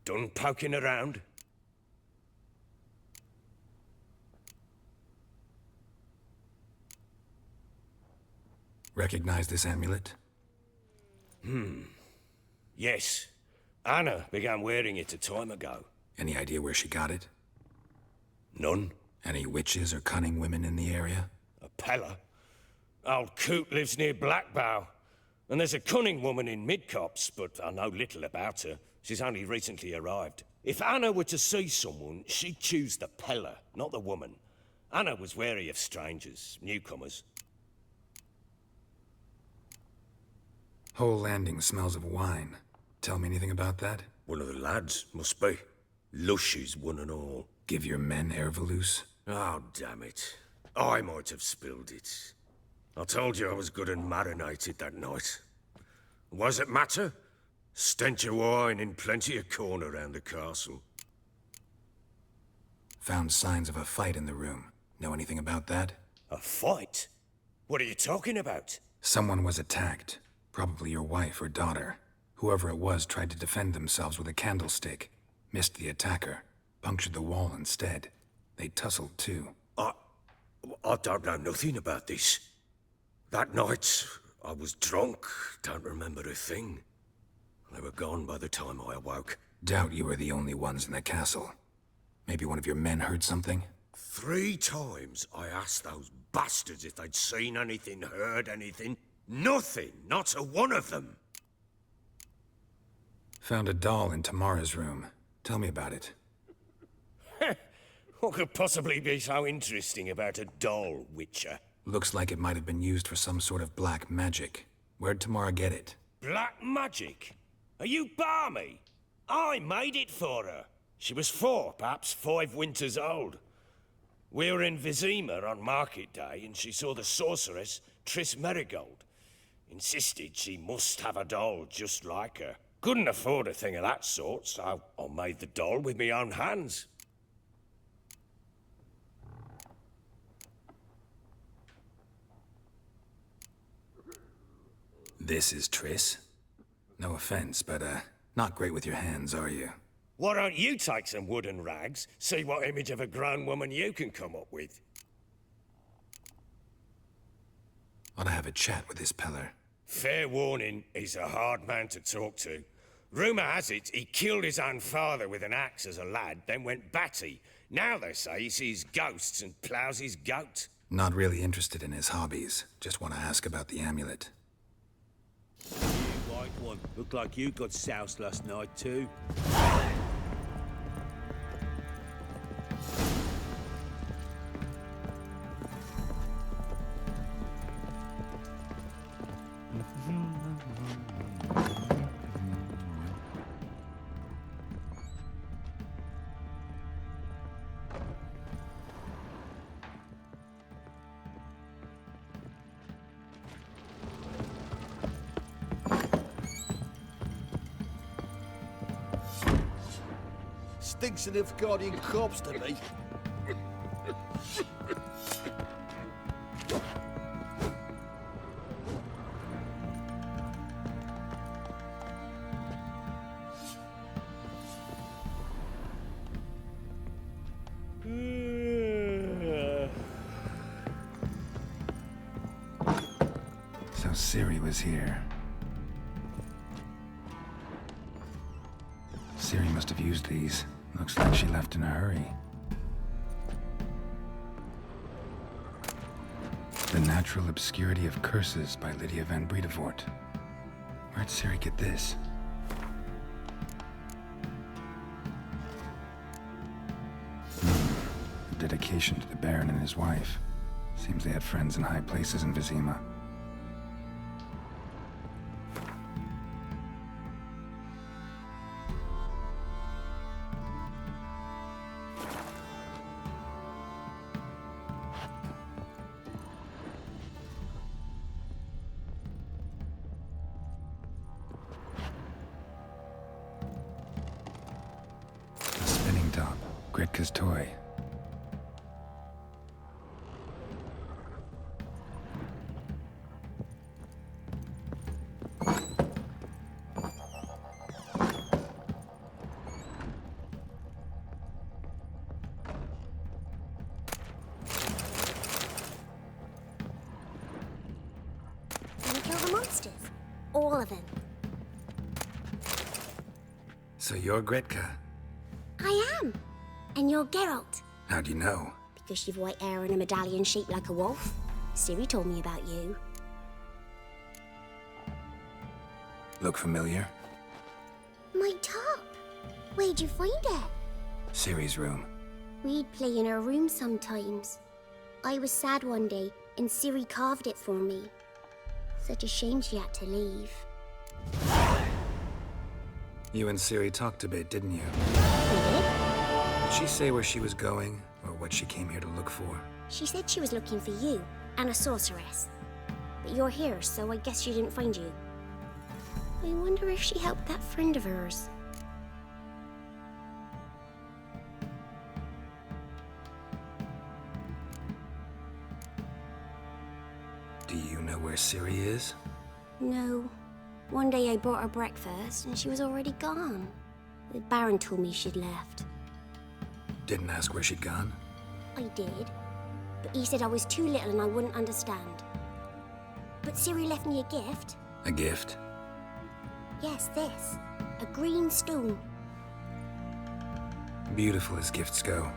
Done poking around? Recognize this amulet? Yes. Anna began wearing it a time ago. Any idea where she got it? None. Any witches or cunning women in the area? A Pella. Old Coot lives near Blackbow. And there's a cunning woman in Midcopse, but I know little about her. She's only recently arrived. If Anna were to see someone, she'd choose the Pella, not the woman. Anna was wary of strangers, newcomers. Whole landing smells of wine. Tell me anything about that? One of the lads, must be. Lushes, one and all. Give your men Ervelus? Oh, damn it. I might have spilled it. I told you I was good and marinated that night. Was it matter? Stench of wine in plenty of corn around the castle. Found signs of a fight in the room. Know anything about that? A fight? What are you talking about? Someone was attacked. Probably your wife or daughter. Whoever it was tried to defend themselves with a candlestick. Missed the attacker. Punctured the wall instead. They tussled too. I don't know nothing about this. That night, I was drunk. Don't remember a thing. They were gone by the time I awoke. Doubt you were the only ones in the castle. Maybe one of your men heard something? 3 times I asked those bastards if they'd seen anything, heard anything. Nothing, not a one of them. Found a doll in Tamara's room. Tell me about it. What could possibly be so interesting about a doll, Witcher? Looks like it might have been used for some sort of black magic. Where'd Tamara get it? Black magic? Are you balmy? I made it for her. She was 4, perhaps 5 winters old. We were in Vizima on market day, and she saw the sorceress, Triss Merigold. Insisted she must have a doll just like her. Couldn't afford a thing of that sort, so I made the doll with my own hands. This is Triss? No offense, but, not great with your hands, are you? Why don't you take some wooden rags, see what image of a grown woman you can come up with? Ought to have a chat with this peller. Fair warning, he's a hard man to talk to. Rumour has it he killed his own father with an axe as a lad, then went batty. Now they say he sees ghosts and ploughs his goat. Not really interested in his hobbies. Just want to ask about the amulet. White one. Looked like you got soused last night, too. Stinks of Nilfgaardian corpse to me. So Ciri was here. Ciri must have used these. Looks like she left in a hurry. The Natural Obscurity of Curses by Lydia van Bredevoort. Where'd Ciri get this? A dedication to the Baron and his wife. Seems they had friends in high places in Vizima. Gretka's toy. Wanna kill the monsters? All of them. So you're Gretka? I am. And you're Geralt. How'd you know? Because you've white hair and a medallion shaped like a wolf. Ciri told me about you. Look familiar? My top. Where'd you find it? Ciri's room. We'd play in her room sometimes. I was sad one day, and Ciri carved it for me. Such a shame she had to leave. You and Ciri talked a bit, didn't you? We did? Did she say where she was going, or what she came here to look for? She said she was looking for you, and a sorceress. But you're here, so I guess she didn't find you. I wonder if she helped that friend of hers. Do you know where Ciri is? No. One day I bought her breakfast and she was already gone. The Baron told me she'd left. Didn't ask where she'd gone? I did. But he said I was too little and I wouldn't understand. But Ciri left me a gift. A gift? Yes, this. A green stone. Beautiful as gifts go.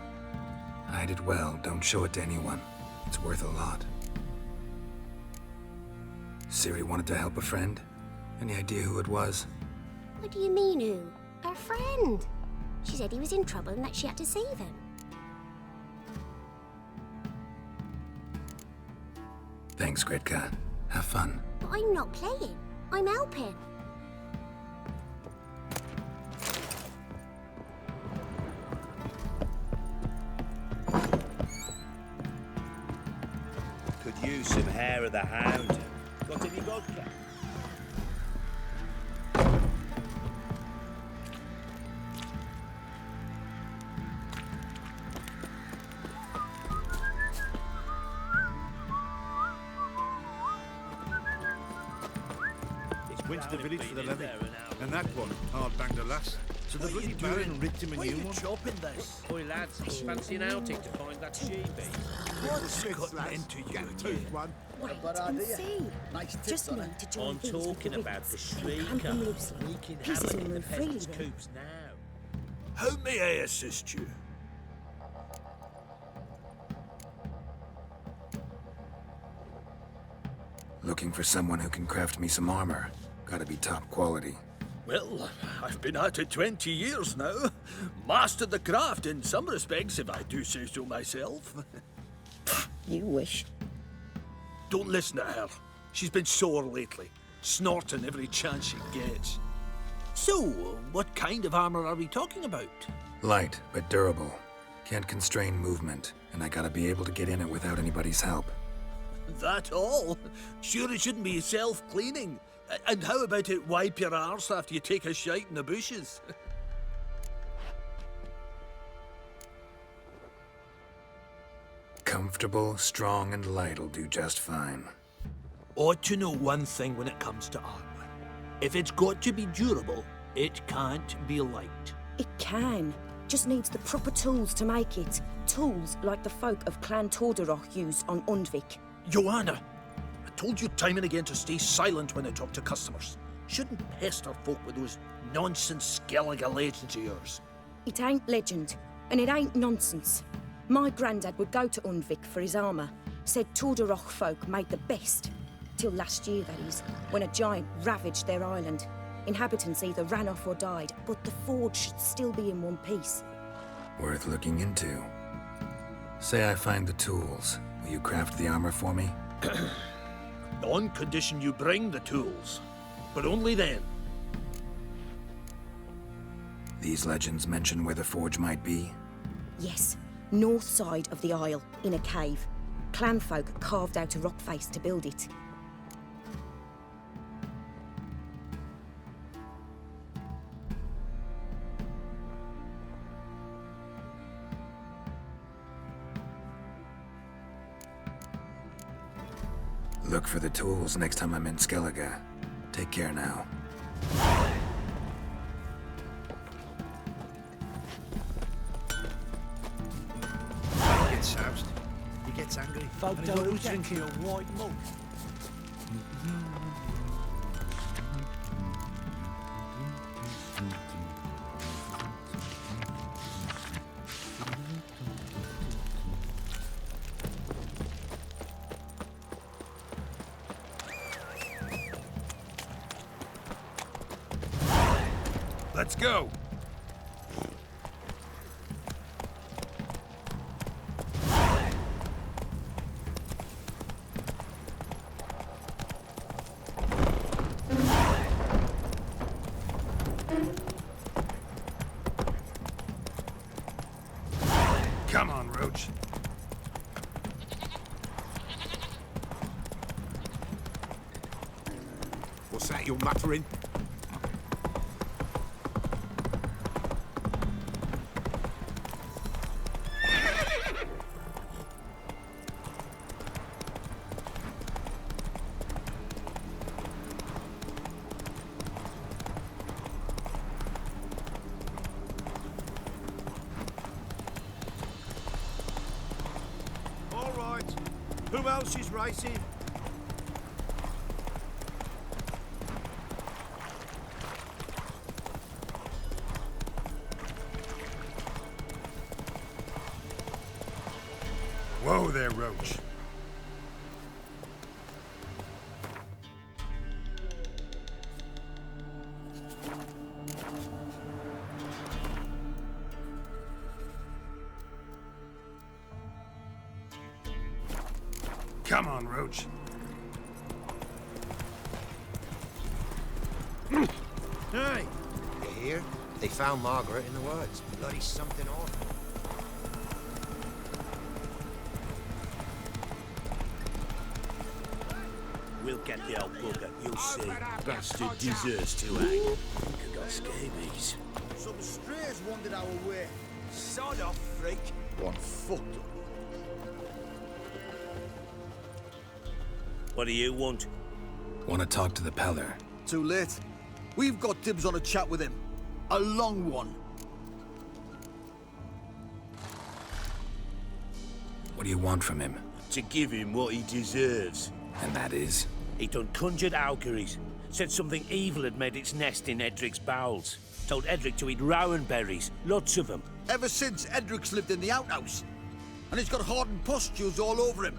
Hide it well, don't show it to anyone. It's worth a lot. Ciri wanted to help a friend? Any idea who it was? What do you mean, who? Her friend. She said he was in trouble and that she had to save him. Thanks, Gretka. Have fun. But I'm not playing. I'm helping. Could use some hair of the hound. Got any vodka? Went to the village for the levy, and that one hard banged a lass. So the bloody Baron ripped him a new one. Chopping this? Boy, lads, fancy an outing to find that sheepy. What's got into you? Tooth one. Wait and see. Just need to join I'm things with talking the about the Ritz. Camping shrieker. loosely. Wreaking Pieces havoc will in the move freely peasants' then. coops now. How may I assist you? Looking for someone who can craft me some armor. Gotta be top quality. Well, I've been at it 20 years now. Mastered the craft in some respects, if I do say so myself. You wish. Don't listen to her. She's been sore lately, snorting every chance she gets. So, what kind of armor are we talking about? Light, but durable. Can't constrain movement, and I gotta be able to get in it without anybody's help. That all? Sure it shouldn't be self-cleaning. And how about it wipe your arse after you take a shite in the bushes? Comfortable, strong, and light'll do just fine. Ought to know one thing when it comes to armor. If it's got to be durable, it can't be light. It can. Just needs the proper tools to make it. Tools like the folk of Clan Tordarroch used on Undvik. Joanna, I told you time and again to stay silent when I talk to customers. Shouldn't pester folk with those nonsense Skellige legends of yours. It ain't legend, and it ain't nonsense. My granddad would go to Undvik for his armour. Said Tordarroch folk made the best. Till last year, that is, when a giant ravaged their island. Inhabitants either ran off or died, but the forge should still be in one piece. Worth looking into. Say I find the tools. Will you craft the armor for me? On condition you bring the tools. But only then. These legends mention where the forge might be? Yes, north side of the isle, in a cave. Clanfolk carved out a rock face to build it. Look for the tools next time I'm in Skellige. Take care now. He gets soused. He gets angry. Folk and don't he'll reject drink your white mug. Let's go. Come on, Roach. What's that you're muttering? All right. Who else is racing? Whoa there, Roach. Come on, Roach. Hey! You hear? They found Margaret in the woods. Bloody something awful. We'll get the old bugger, you'll see. Bastard deserves to hang. Could got scabies. Some strays wandered our way. Sod off, freak. One fucked up. What do you want? Want to talk to the Peller? Too late. We've got dibs on a chat with him. A long one. What do you want from him? To give him what he deserves. And that is? He done conjured auguries. Said something evil had made its nest in Edric's bowels. Told Edric to eat rowan berries. Lots of them. Ever since Edric's lived in the outhouse. And he's got hardened pustules all over him.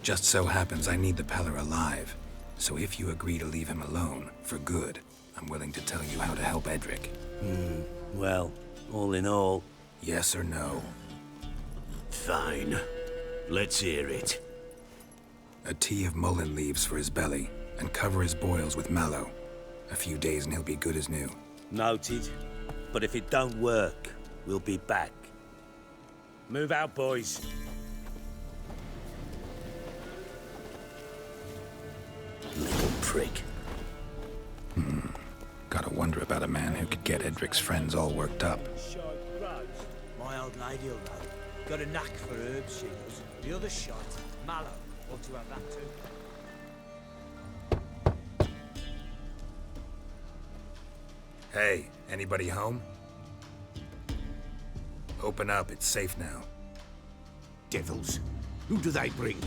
Just so happens I need the Peller alive. So if you agree to leave him alone, for good, I'm willing to tell you how to help Edric. Well, all in all... Yes or no? Fine. Let's hear it. A tea of mullein leaves for his belly, and cover his boils with mallow. A few days and he'll be good as new. Noted. But if it don't work, we'll be back. Move out, boys. Little prick. Gotta wonder about a man who could get Edric's friends all worked up. My old lady'll know. Got a knack for herbs, she does. The other shite, mallow. Ought to have that too. Hey, anybody home? Open up, it's safe now. Devils. Who do they bring?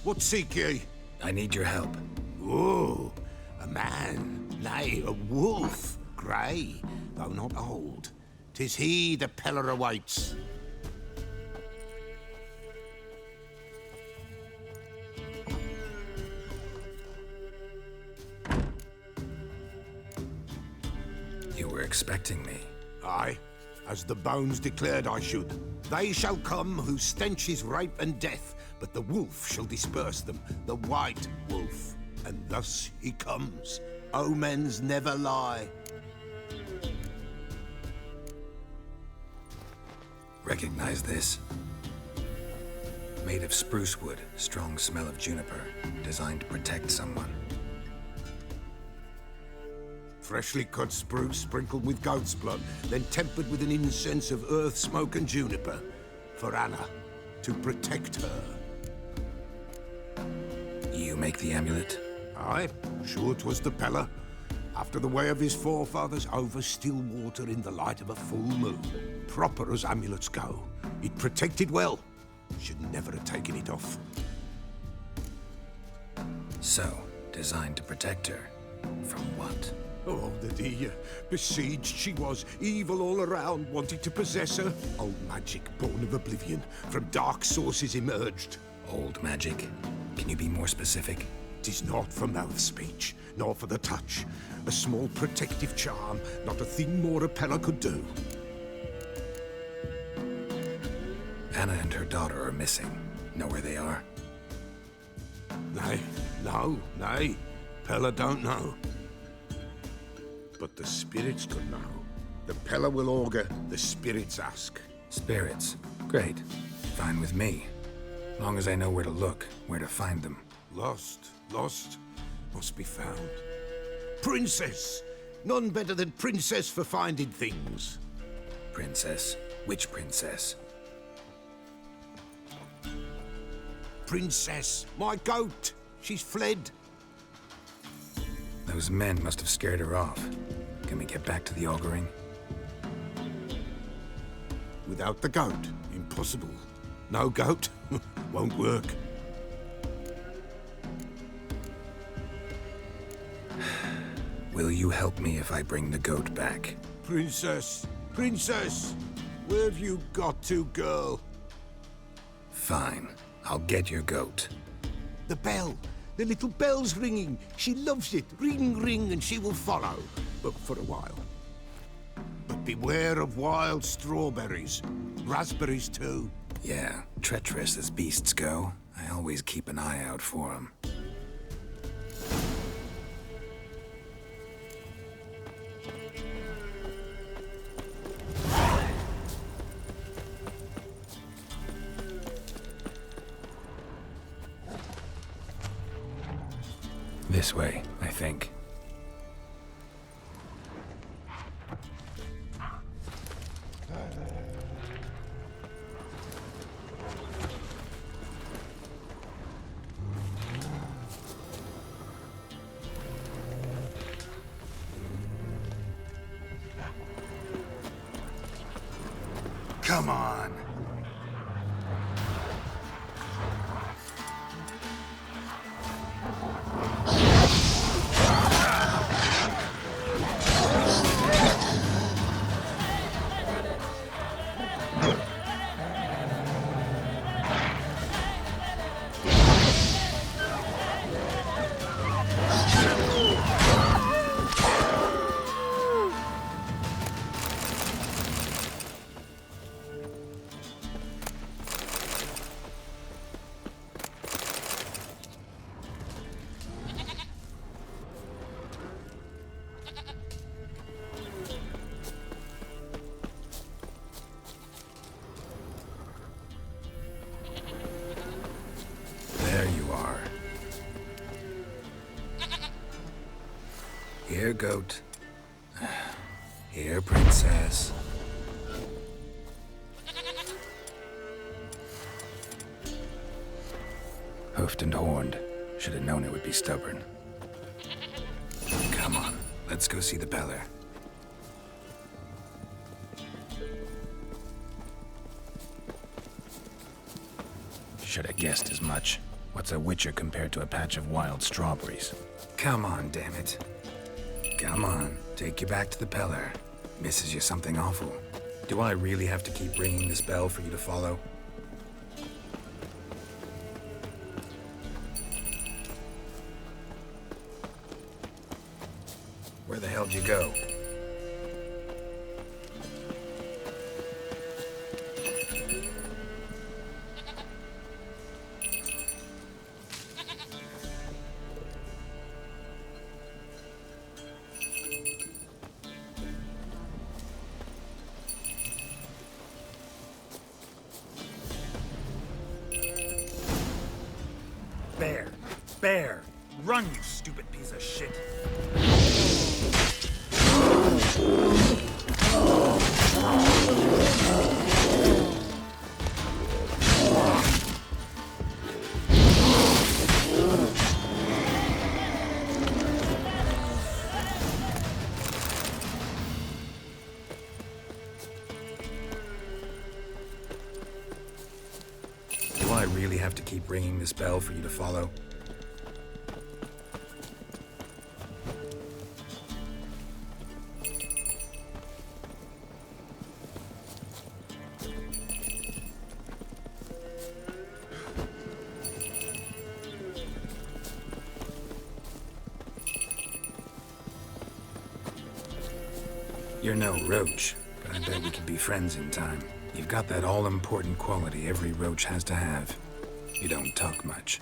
What seek ye? I need your help. Oh, a man, nay, a wolf, grey, though not old. 'Tis he the Peller awaits. You were expecting me. Aye, as the bones declared I should. They shall come whose stench is rape and death, but the wolf shall disperse them, the white wolf. And thus he comes. Omens never lie. Recognize this? Made of spruce wood, strong smell of juniper, designed to protect someone. Freshly cut spruce sprinkled with goat's blood, then tempered with an incense of earth, smoke and juniper. For Anna, to protect her. You make the amulet? Aye, sure 'twas the Peller. After the way of his forefathers, over still water in the light of a full moon. Proper as amulets go. It protected well. Should never have taken it off. So, designed to protect her. From what? Oh, the besieged she was, evil all around, wanted to possess her. Old magic, born of oblivion, from dark sources emerged. Old magic? Can you be more specific? 'Tis not for mouth speech, nor for the touch. A small protective charm, not a thing more a Peller could do. Anna and her daughter are missing. Know where they are? Nay. Pella don't know. But the spirits could know. The Pella will augur, the spirits ask. Spirits. Great. Fine with me. Long as I know where to look, where to find them. Lost. Must be found. Princess! None better than Princess for finding things. Princess? Which princess? Princess, my goat. She's fled. Those men must have scared her off. Can we get back to the auguring? Without the goat, impossible. No goat, won't work. Will you help me if I bring the goat back? Princess, where have you got to, girl? Fine. I'll get your goat. The bell. The little bell's ringing. She loves it. Ring, ring, and she will follow. But for a while. But beware of wild strawberries. Raspberries, too. Yeah, treacherous as beasts go. I always keep an eye out for them. This way, I think. Come on. Here, goat. Here, princess. Hoofed and horned. Should have known it would be stubborn. Come on, let's go see the Beller. Should have guessed as much. What's a witcher compared to a patch of wild strawberries? Come on, damn it. Come on, take you back to the Peller. Misses you something awful. Do I really have to keep ringing this bell for you to follow? Where the hell'd you go? Bear! Run, you stupid piece of shit! Do I really have to keep ringing this bell for you to follow? You're no roach, but I bet we could be friends in time. You've got that all-important quality every roach has to have. You don't talk much.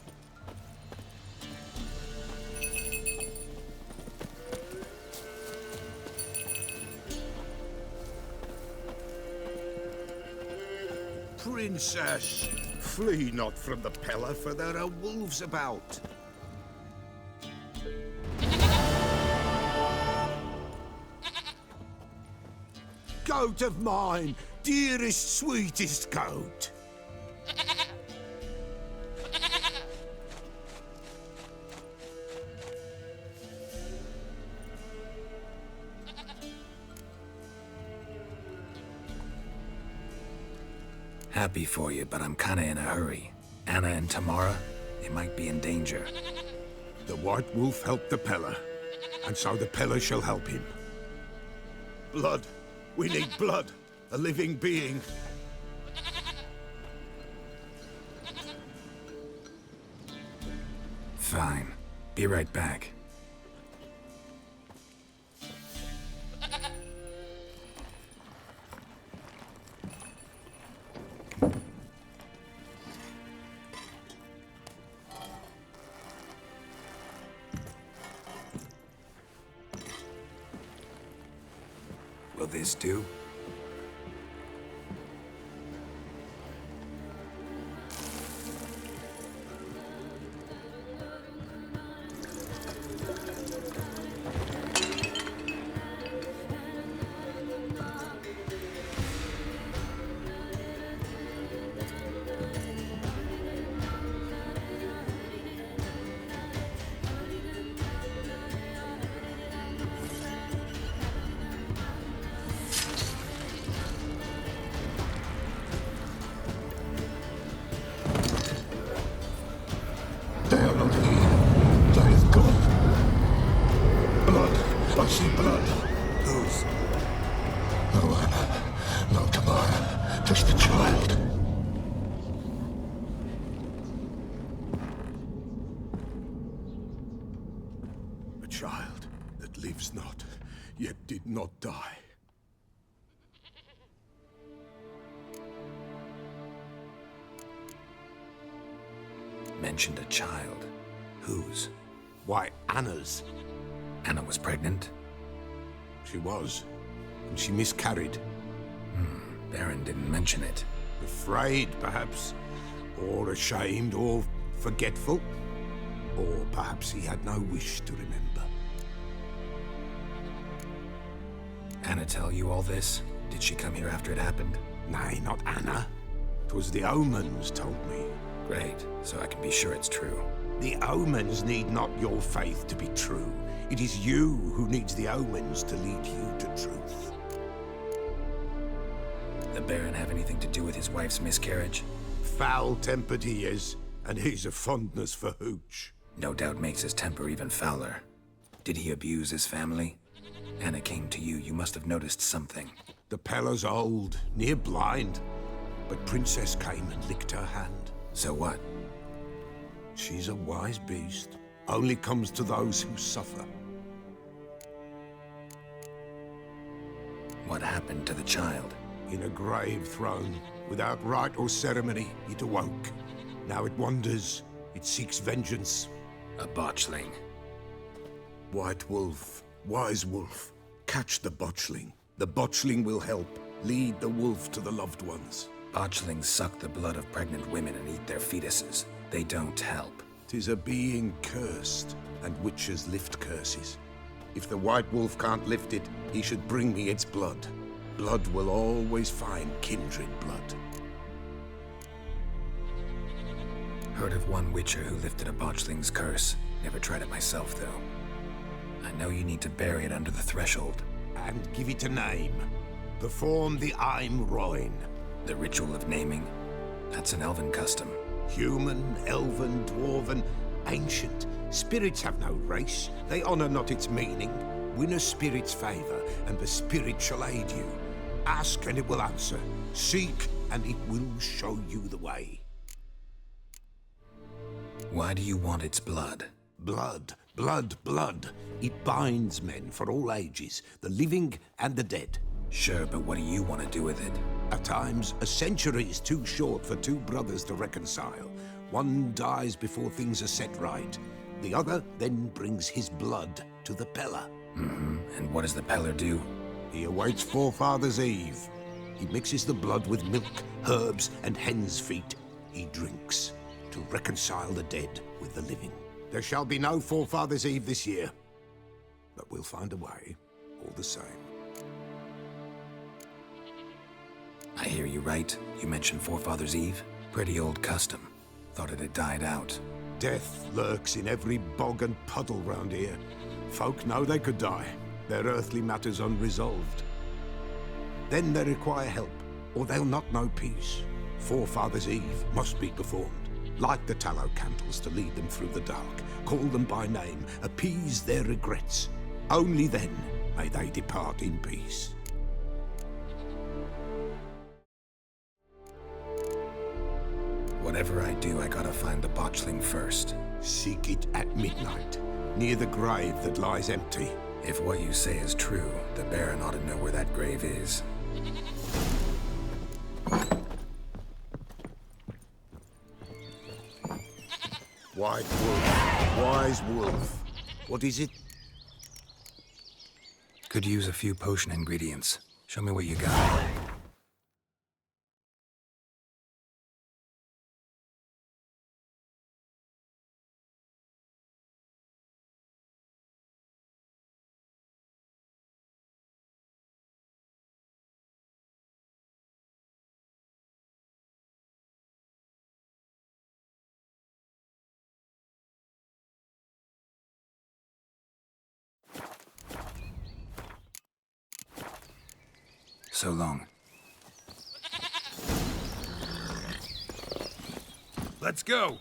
Princess, flee not from the Pella, for there are wolves about. Goat of mine, dearest, sweetest goat. Happy for you, but I'm kinda in a hurry. Anna and Tamara, they might be in danger. The White Wolf helped the Pella, and so the Pella shall help him. Blood. We need blood. A living being. Fine. Be right back. Will this do? I see blood. Whose? No Anna, no Tamara, just the child. A child that lives not, yet did not die. Mentioned a child. Whose? Why, Anna's. Anna was pregnant? She was, and she miscarried. Baron didn't mention it. Afraid, perhaps, or ashamed, or forgetful. Or perhaps he had no wish to remember. Anna tell you all this? Did she come here after it happened? Nay, not Anna. 'Twas the omens told me. Great, so I can be sure it's true. The omens need not your faith to be true. It is you who needs the omens to lead you to truth. The Baron have anything to do with his wife's miscarriage? Foul-tempered he is, and he's a fondness for hooch. No doubt makes his temper even fouler. Did he abuse his family? Anna came to you, you must have noticed something. The Pella's old, near blind, but Princess came and licked her hand. So what? She's a wise beast. Only comes to those who suffer. What happened to the child? In a grave thrown, without rite or ceremony, it awoke. Now it wanders, it seeks vengeance. A botchling. White Wolf, wise wolf, catch the botchling. The botchling will help, lead the wolf to the loved ones. Botchlings suck the blood of pregnant women and eat their fetuses. They don't help. 'Tis a being cursed, and witches lift curses. If the White Wolf can't lift it, he should bring me its blood. Blood will always find kindred blood. Heard of one witcher who lifted a botchling's curse. Never tried it myself, though. I know you need to bury it under the threshold. And give it a name. Perform the Aim Roin. The ritual of naming? That's an elven custom. Human, elven, dwarven, ancient. Spirits have no race. They honor not its meaning. Win a spirit's favor, and the spirit shall aid you. Ask, and it will answer. Seek, and it will show you the way. Why do you want its blood? Blood, blood, blood. It binds men for all ages, the living and the dead. Sure, but what do you want to do with it? At times, a century is too short for two brothers to reconcile. One dies before things are set right. The other then brings his blood to the Peller. And what does the Peller do? He awaits Forefathers' Eve. He mixes the blood with milk, herbs, and hen's feet. He drinks to reconcile the dead with the living. There shall be no Forefathers' Eve this year, but we'll find a way, all the same. I hear you right. You mentioned Forefathers' Eve. Pretty old custom. Thought it had died out. Death lurks in every bog and puddle round here. Folk know they could die, their earthly matters unresolved. Then they require help, or they'll not know peace. Forefathers' Eve must be performed. Light the tallow candles to lead them through the dark. Call them by name, appease their regrets. Only then may they depart in peace. Whatever I do, I gotta find the botchling first. Seek it at midnight, near the grave that lies empty. If what you say is true, the Baron ought to know where that grave is. White wolf, wise wolf. What is it? Could use a few potion ingredients. Show me what you got. So long. Let's go.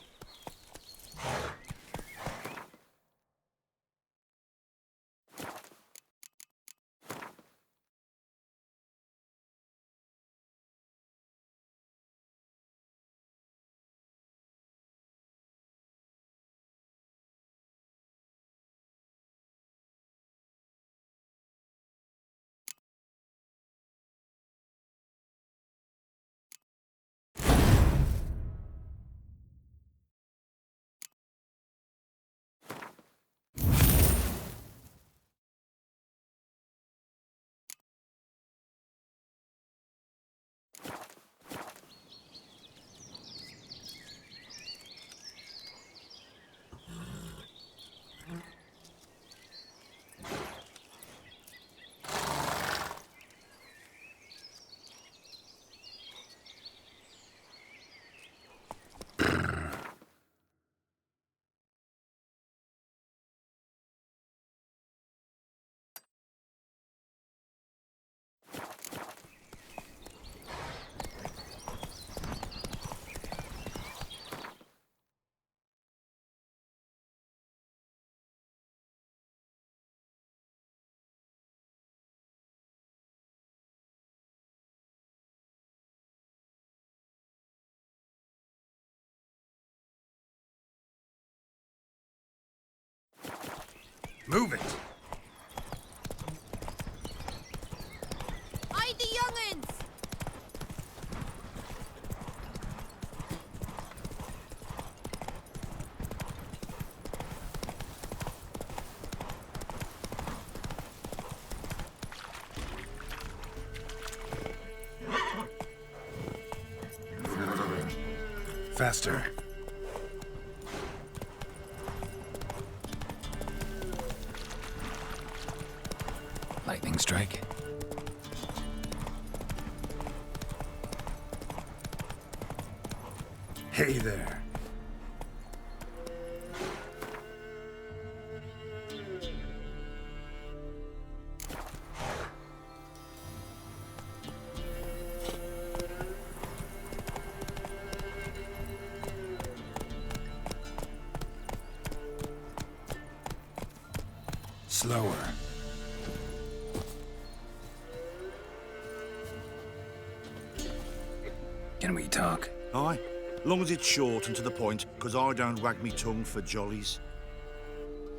Move it! Hide the young'uns! Faster. Lightning strike. Hey there. Slower. Can we talk? Aye, long as it's short and to the point, 'cause I don't wag me tongue for jollies.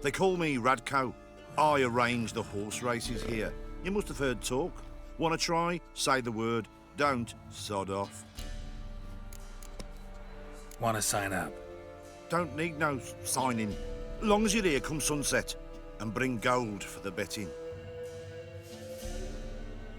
They call me Radko. I arrange the horse races here. You must have heard talk. Want to try? Say the word. Don't, sod off. Want to sign up? Don't need no signing. Long as you're here come sunset. And bring gold for the betting.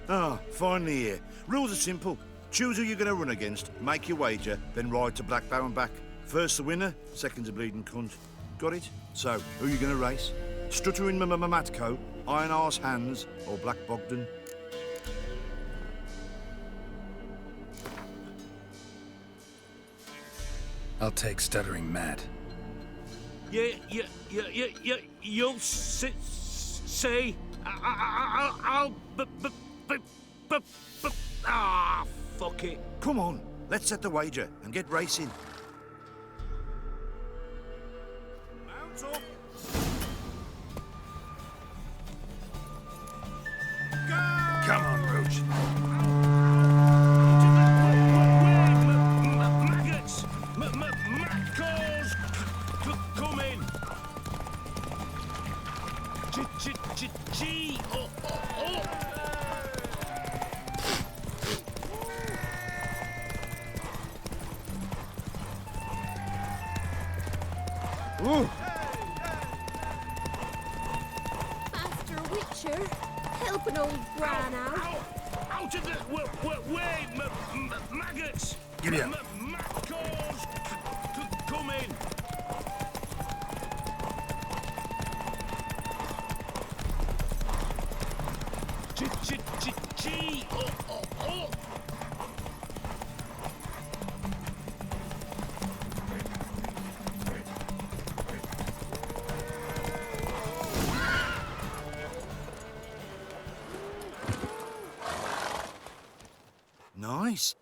Ah, finally here. Rules are simple. Choose who you're going to run against, make your wager, then ride to Blackbow and back. First the winner, second's a bleeding cunt. Got it? So, who are you going to race? Stuttering Matco, Iron Arse Hands, or Black Bogdan? I'll take Stuttering Matt. You'll say... I'll... Ah, fuck it. Come on, let's set the wager and get racing. Mount up. Go! Come on, Roach. Maggots! Macros! Come in! G! Oh! Ooh. Master Witcher, help an old Bran out. Out of the way, maggots! Give me up. Macros! Come in! G! Oh!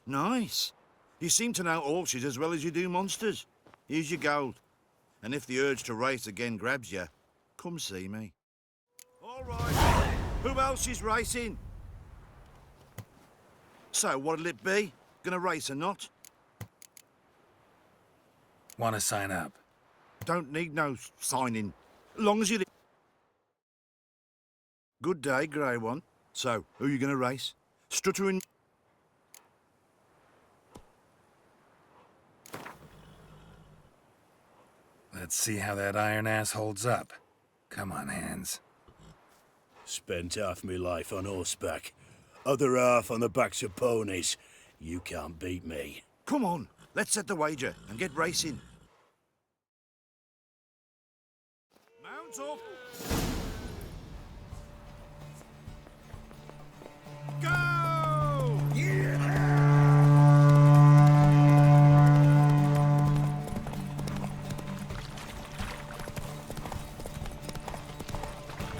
Nice. You seem to know horses as well as you do monsters. Here's your gold. And if the urge to race again grabs you, come see me. All right. Who else is racing? So, what'll it be? Gonna race or not? Want to sign up? Don't need no signing. Long as you... Good day, grey one. So, who you gonna race? Stuttering... Let's see how that iron ass holds up. Come on, Hands. Spent half my life on horseback. Other half on the backs of ponies. You can't beat me. Come on, let's set the wager and get racing. Mount up! Go! Yeah!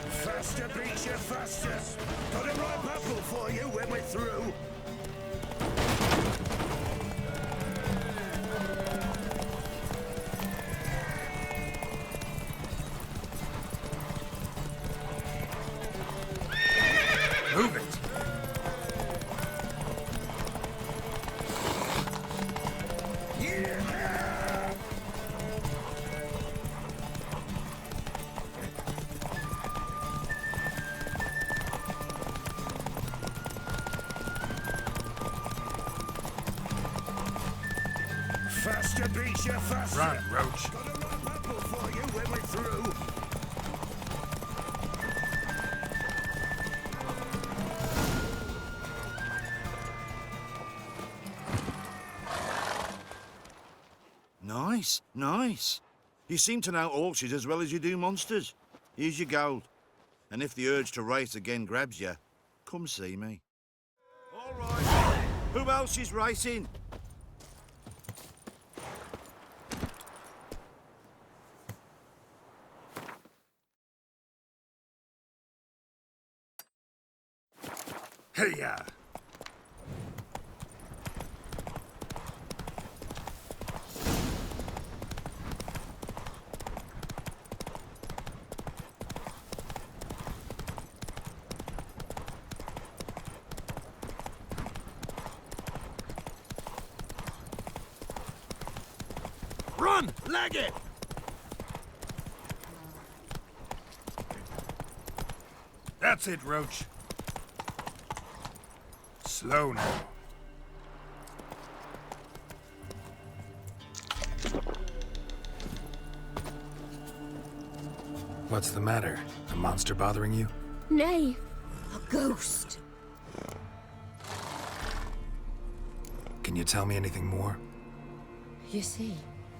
Faster beats you faster. Got a ripe apple for you when we're through. Move it. Faster beats you faster. Run, Roach. Got a ripe apple for you when we're through. Nice. You seem to know horses as well as you do monsters. Here's your gold. And if the urge to race again grabs you, come see me. All right. Who else is racing? Hey-ya! Run! Leg it! That's it, Roach. Slow now. What's the matter? A monster bothering you? Nay, a ghost. Can you tell me anything more? You see,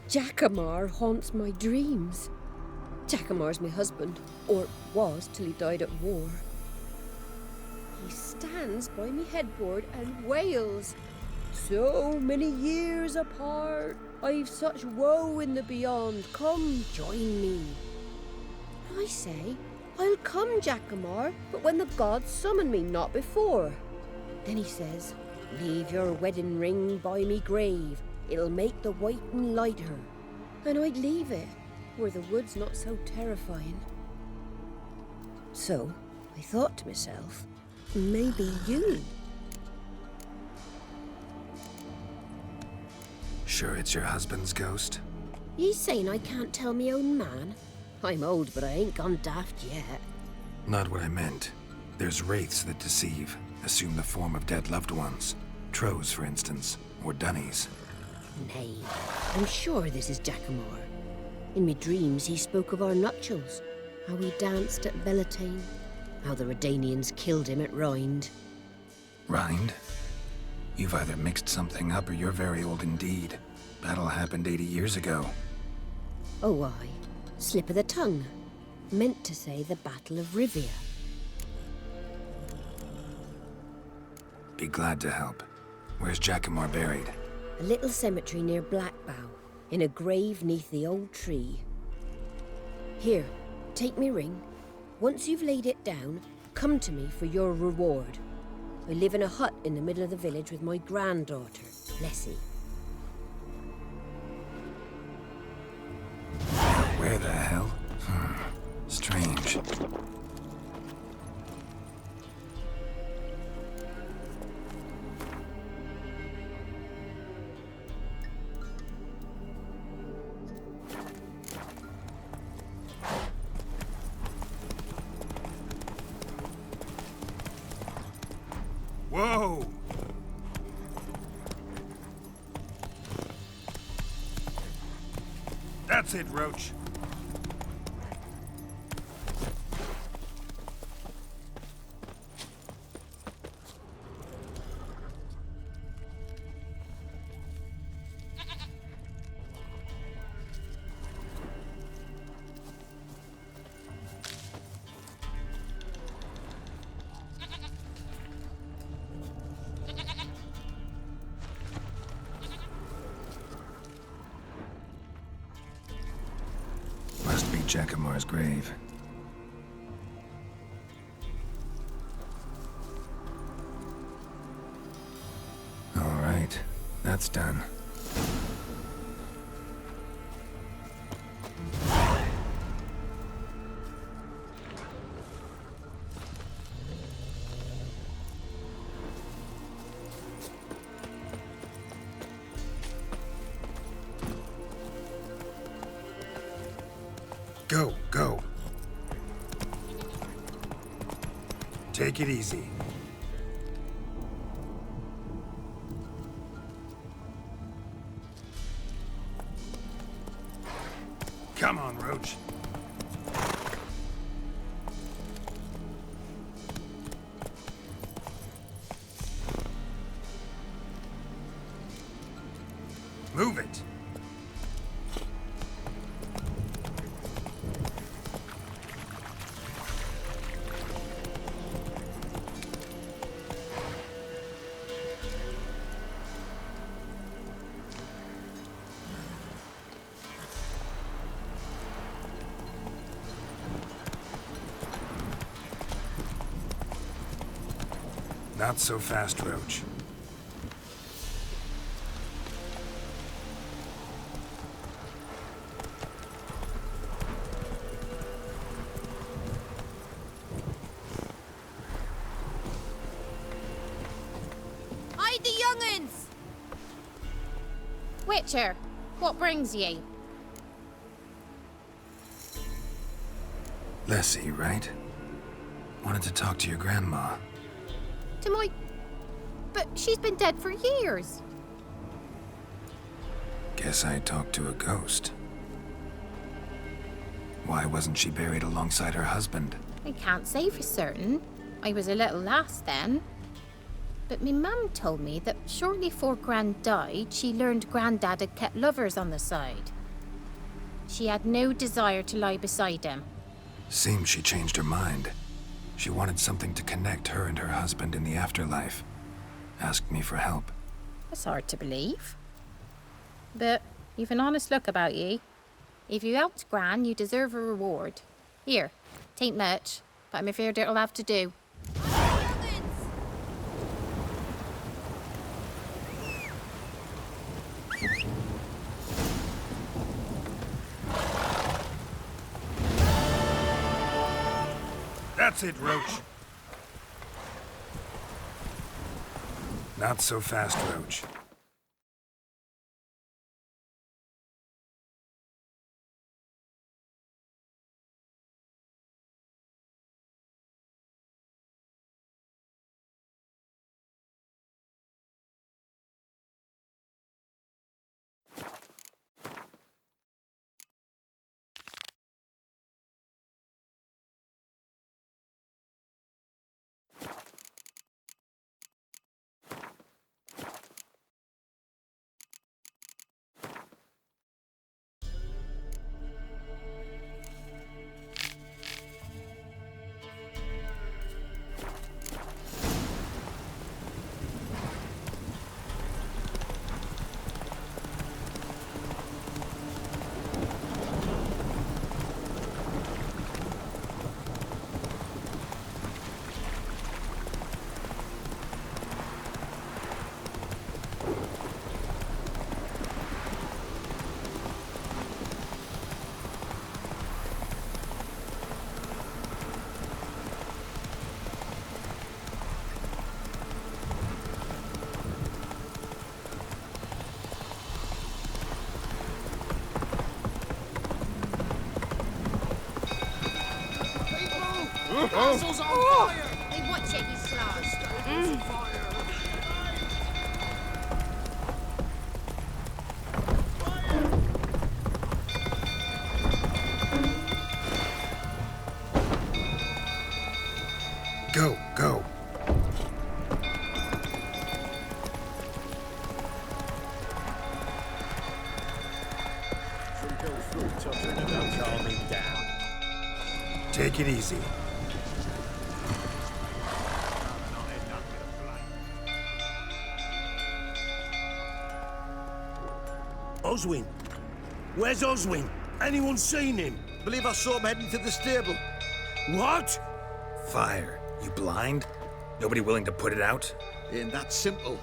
Jackamar haunts my dreams. Jackamar's my husband, or was till he died at war. He stands by me headboard and wails. So many years apart, I've such woe in the beyond. Come, join me. I say, I'll come, Jackamar, but when the gods summon me, not before. Then he says, leave your wedding ring by me grave. It'll make the waiting lighter. And I'd leave it, where the wood's not so terrifying. So, I thought to myself, maybe you. Sure it's your husband's ghost? Ye saying I can't tell me own man? I'm old, but I ain't gone daft yet. Not what I meant. There's wraiths that deceive, assume the form of dead loved ones. Trows, for instance, or dunnies. Nay, I'm sure this is Jackamar. In me dreams he spoke of our nuptials, how we danced at Bellatane, how the Redanians killed him at Rind. Rind? You've either mixed something up or you're very old indeed. Battle happened 80 years ago. Oh, aye. Slip of the tongue. Meant to say the Battle of Rivia. Be glad to help. Where's Jackamar buried? A little cemetery near Blackbough, in a grave neath the old tree. Here, take me ring. Once you've laid it down, come to me for your reward. I live in a hut in the middle of the village with my granddaughter, Lessie. Where the hell? Strange. Whoa! That's it, Roach. Must be Jackamar's grave. All right, that's done. Go, go. Take it easy. Come on, Roach. Move it. Not so fast, Roach. Hide the young'uns! Witcher, what brings ye? Lessie, right? Wanted to talk to your grandma. To my But she's been dead for years. Guess I talked to a ghost. Why wasn't she buried alongside her husband? I can't say for certain. I was a little lass then. But me mum told me that shortly before Gran died, she learned Grandad had kept lovers on the side. She had no desire to lie beside him. Seems she changed her mind. She wanted something to connect her and her husband in the afterlife. Asked me for help. That's hard to believe. But you've an honest look about ye. If you helped Gran, you deserve a reward. Here, tain't much, but I'm afraid it'll have to do. That's it, Roach. Not so fast, Roach. Castle's on fire! Hey, watch it, you slut! Go, go. Take it easy. Oswin? Where's Oswin? Anyone seen him? Believe I saw him heading to the stable. What? Fire. You blind? Nobody willing to put it out? Ain't that simple.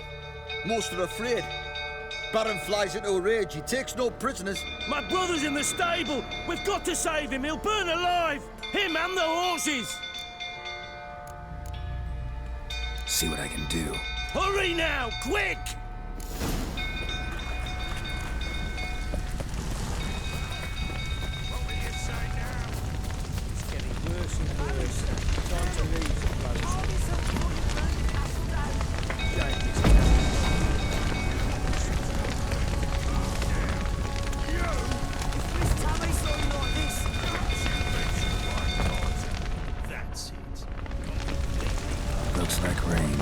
Most are afraid. Baron flies into a rage. He takes no prisoners. My brother's in the stable. We've got to save him. He'll burn alive. Him and the horses. See what I can do. Hurry now, quick! Looks like rain.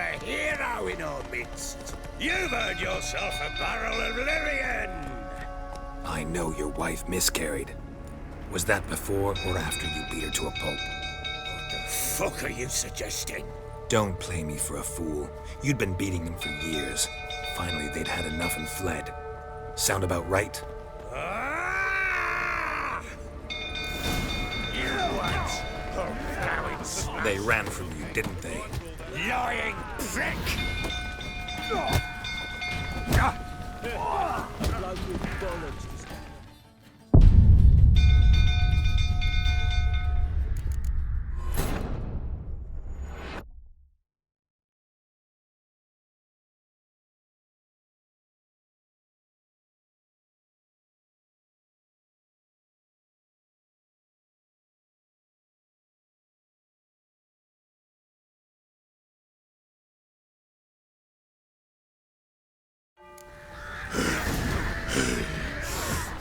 a hero in our midst. You've earned yourself a barrel of Lyrian. I know your wife miscarried. Was that before or after you beat her to a pulp? What the fuck are you suggesting? Don't play me for a fool. You'd been beating them for years. Finally, they'd had enough and fled. Sound about right? You what? They ran from you, didn't they? Lying prick!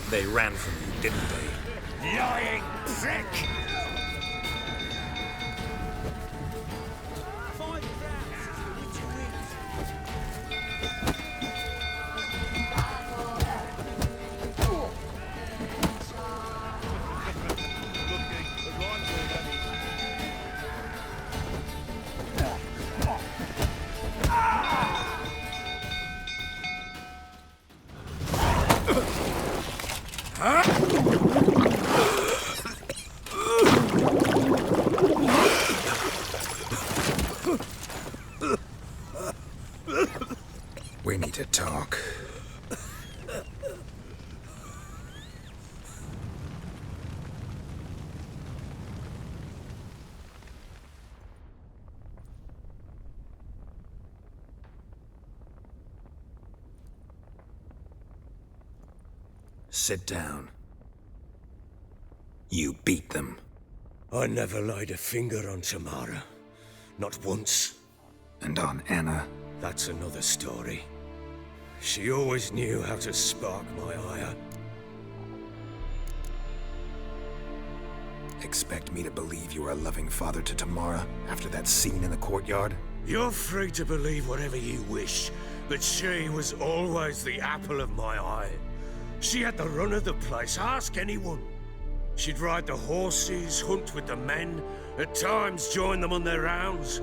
They ran from you, didn't they? Lying prick! We need to talk. Sit down. You beat them. I never laid a finger on Tamara. Not once. And on Anna? That's another story. She always knew how to spark my ire. Expect me to believe you were a loving father to Tamara after that scene in the courtyard? You're free to believe whatever you wish, but she was always the apple of my eye. She had the run of the place, ask anyone. She'd ride the horses, hunt with the men, at times join them on their rounds.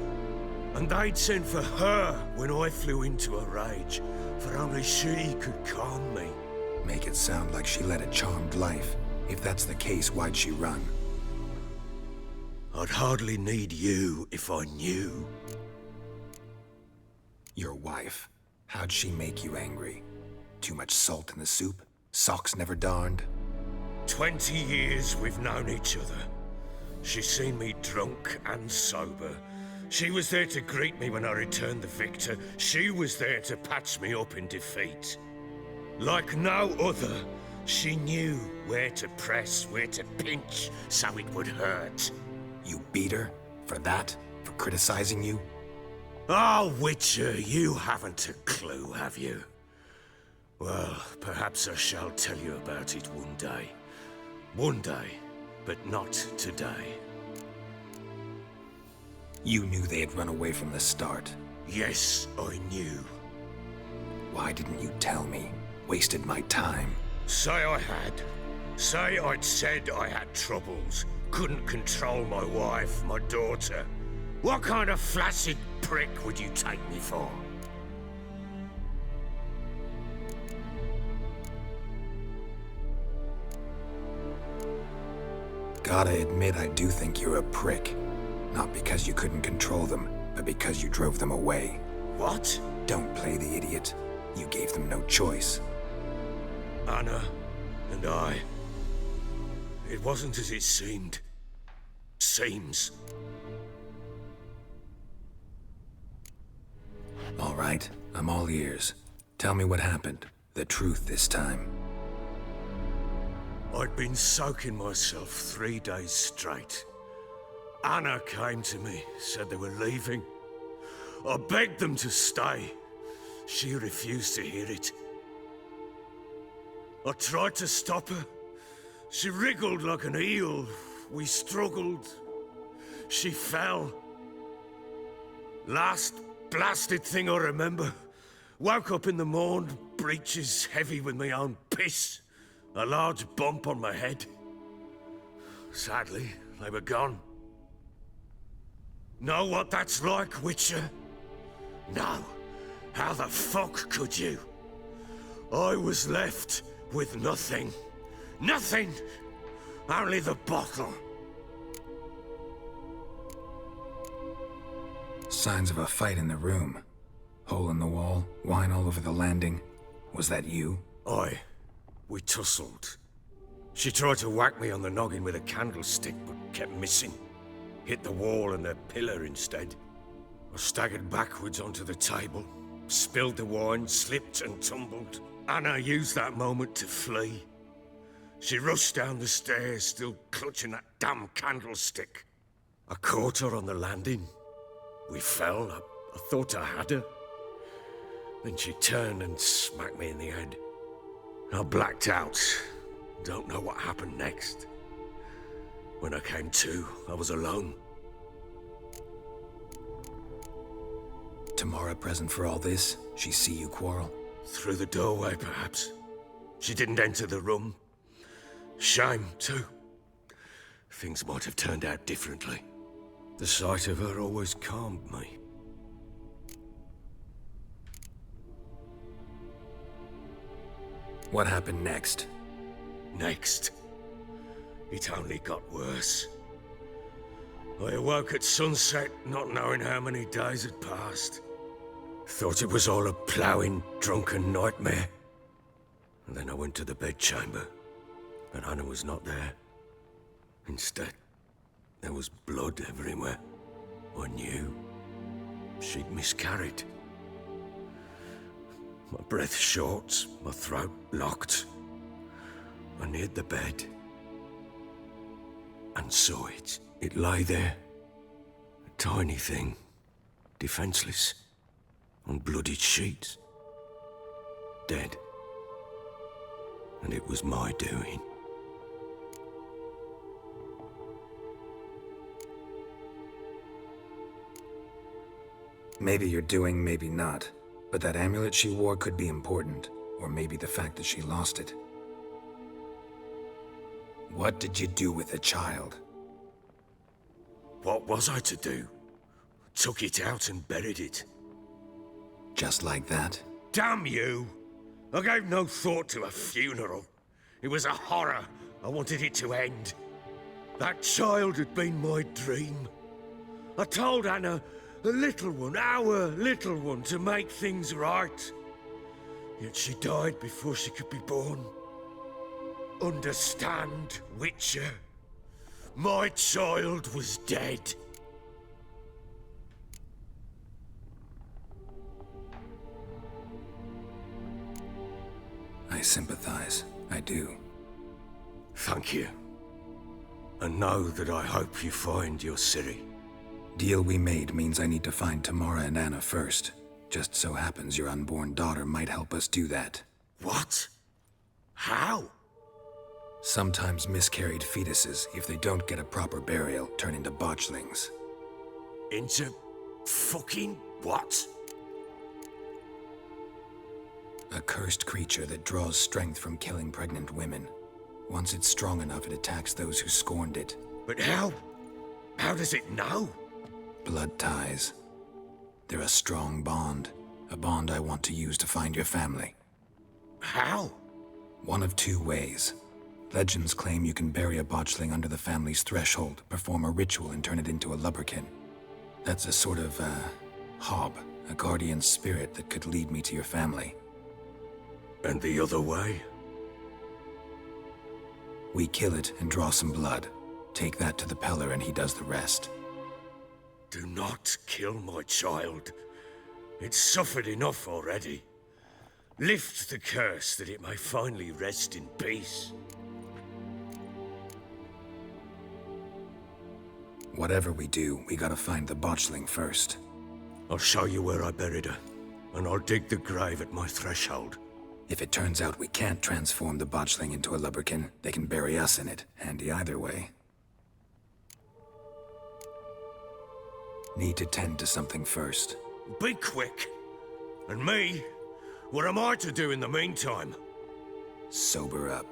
And they'd send for her when I flew into a rage, for only she could calm me. Make it sound like she led a charmed life. If that's the case, why'd she run? I'd hardly need you if I knew. Your wife. How'd she make you angry? Too much salt in the soup? Socks never darned? 20 years we've known each other. She's seen me drunk and sober. She was there to greet me when I returned the victor. She was there to patch me up in defeat. Like no other, she knew where to press, where to pinch, so it would hurt. You beat her? For that? For criticizing you? Oh, Witcher, you haven't a clue, have you? Well, perhaps I shall tell you about it one day. One day, but not today. You knew they had run away from the start. Yes, I knew. Why didn't you tell me? Wasted my time. Say I had. Say I'd said I had troubles. Couldn't control my wife, my daughter. What kind of flaccid prick would you take me for? Gotta admit, I do think you're a prick. Not because you couldn't control them, but because you drove them away. What? Don't play the idiot. You gave them no choice. Anna and I. It wasn't as it seemed. Seems. All right, I'm all ears. Tell me what happened. The truth this time. I'd been soaking myself 3 days straight. Anna came to me, said they were leaving. I begged them to stay. She refused to hear it. I tried to stop her. She wriggled like an eel. We struggled. She fell. Last blasted thing I remember. Woke up in the morn, breeches heavy with my own piss. A large bump on my head. Sadly, they were gone. Know what that's like, Witcher? No. How the fuck could you? I was left with nothing. Nothing! Only the bottle. Signs of a fight in the room. Hole in the wall, wine all over the landing. Was that you? Aye. We tussled. She tried to whack me on the noggin with a candlestick, but kept missing. Hit the wall and a pillar instead. I staggered backwards onto the table, spilled the wine, slipped and tumbled. Anna used that moment to flee. She rushed down the stairs, still clutching that damn candlestick. I caught her on the landing. We fell. I thought I had her. Then she turned and smacked me in the head. I blacked out. Don't know what happened next. When I came to, I was alone. Tamara present for all this? She see you quarrel? Through the doorway, perhaps. She didn't enter the room. Shame, too. Things might have turned out differently. The sight of her always calmed me. What happened next? Next? It only got worse. I awoke at sunset, not knowing how many days had passed. Thought it was all a ploughing, drunken nightmare. And then I went to the bedchamber, but Anna was not there. Instead, there was blood everywhere. I knew she'd miscarried. My breath short, my throat locked. I neared the bed and saw it. It lay there, a tiny thing, defenseless, on bloodied sheets, dead. And it was my doing. Maybe you're doing, maybe not. But that amulet she wore could be important. Or maybe the fact that she lost it. What did you do with the child? What was I to do? Took it out and buried it. Just like that? Damn you! I gave no thought to a funeral. It was a horror. I wanted it to end. That child had been my dream. I told Anna, the little one, our little one, to make things right. Yet she died before she could be born. Understand, Witcher? My child was dead. I sympathize. I do. Thank you. And know that I hope you find your Ciri. Deal we made means I need to find Tamara and Anna first. Just so happens your unborn daughter might help us do that. What? How? Sometimes miscarried fetuses, if they don't get a proper burial, turn into botchlings. Into fucking what? A cursed creature that draws strength from killing pregnant women. Once it's strong enough, it attacks those who scorned it. But how? How does it know? Blood ties. They're a strong bond. A bond I want to use to find your family. How? One of two ways. Legends claim you can bury a botchling under the family's threshold, perform a ritual, and turn it into a lubberkin. That's a sort of, hob, a guardian spirit that could lead me to your family. And the other way? We kill it and draw some blood. Take that to the Peller and he does the rest. Do not kill my child. It's suffered enough already. Lift the curse that it may finally rest in peace. Whatever we do, we gotta find the botchling first. I'll show you where I buried her, and I'll dig the grave at my threshold. If it turns out we can't transform the botchling into a lubberkin, they can bury us in it. Handy either way. Need to tend to something first. Be quick. And me? What am I to do in the meantime? Sober up.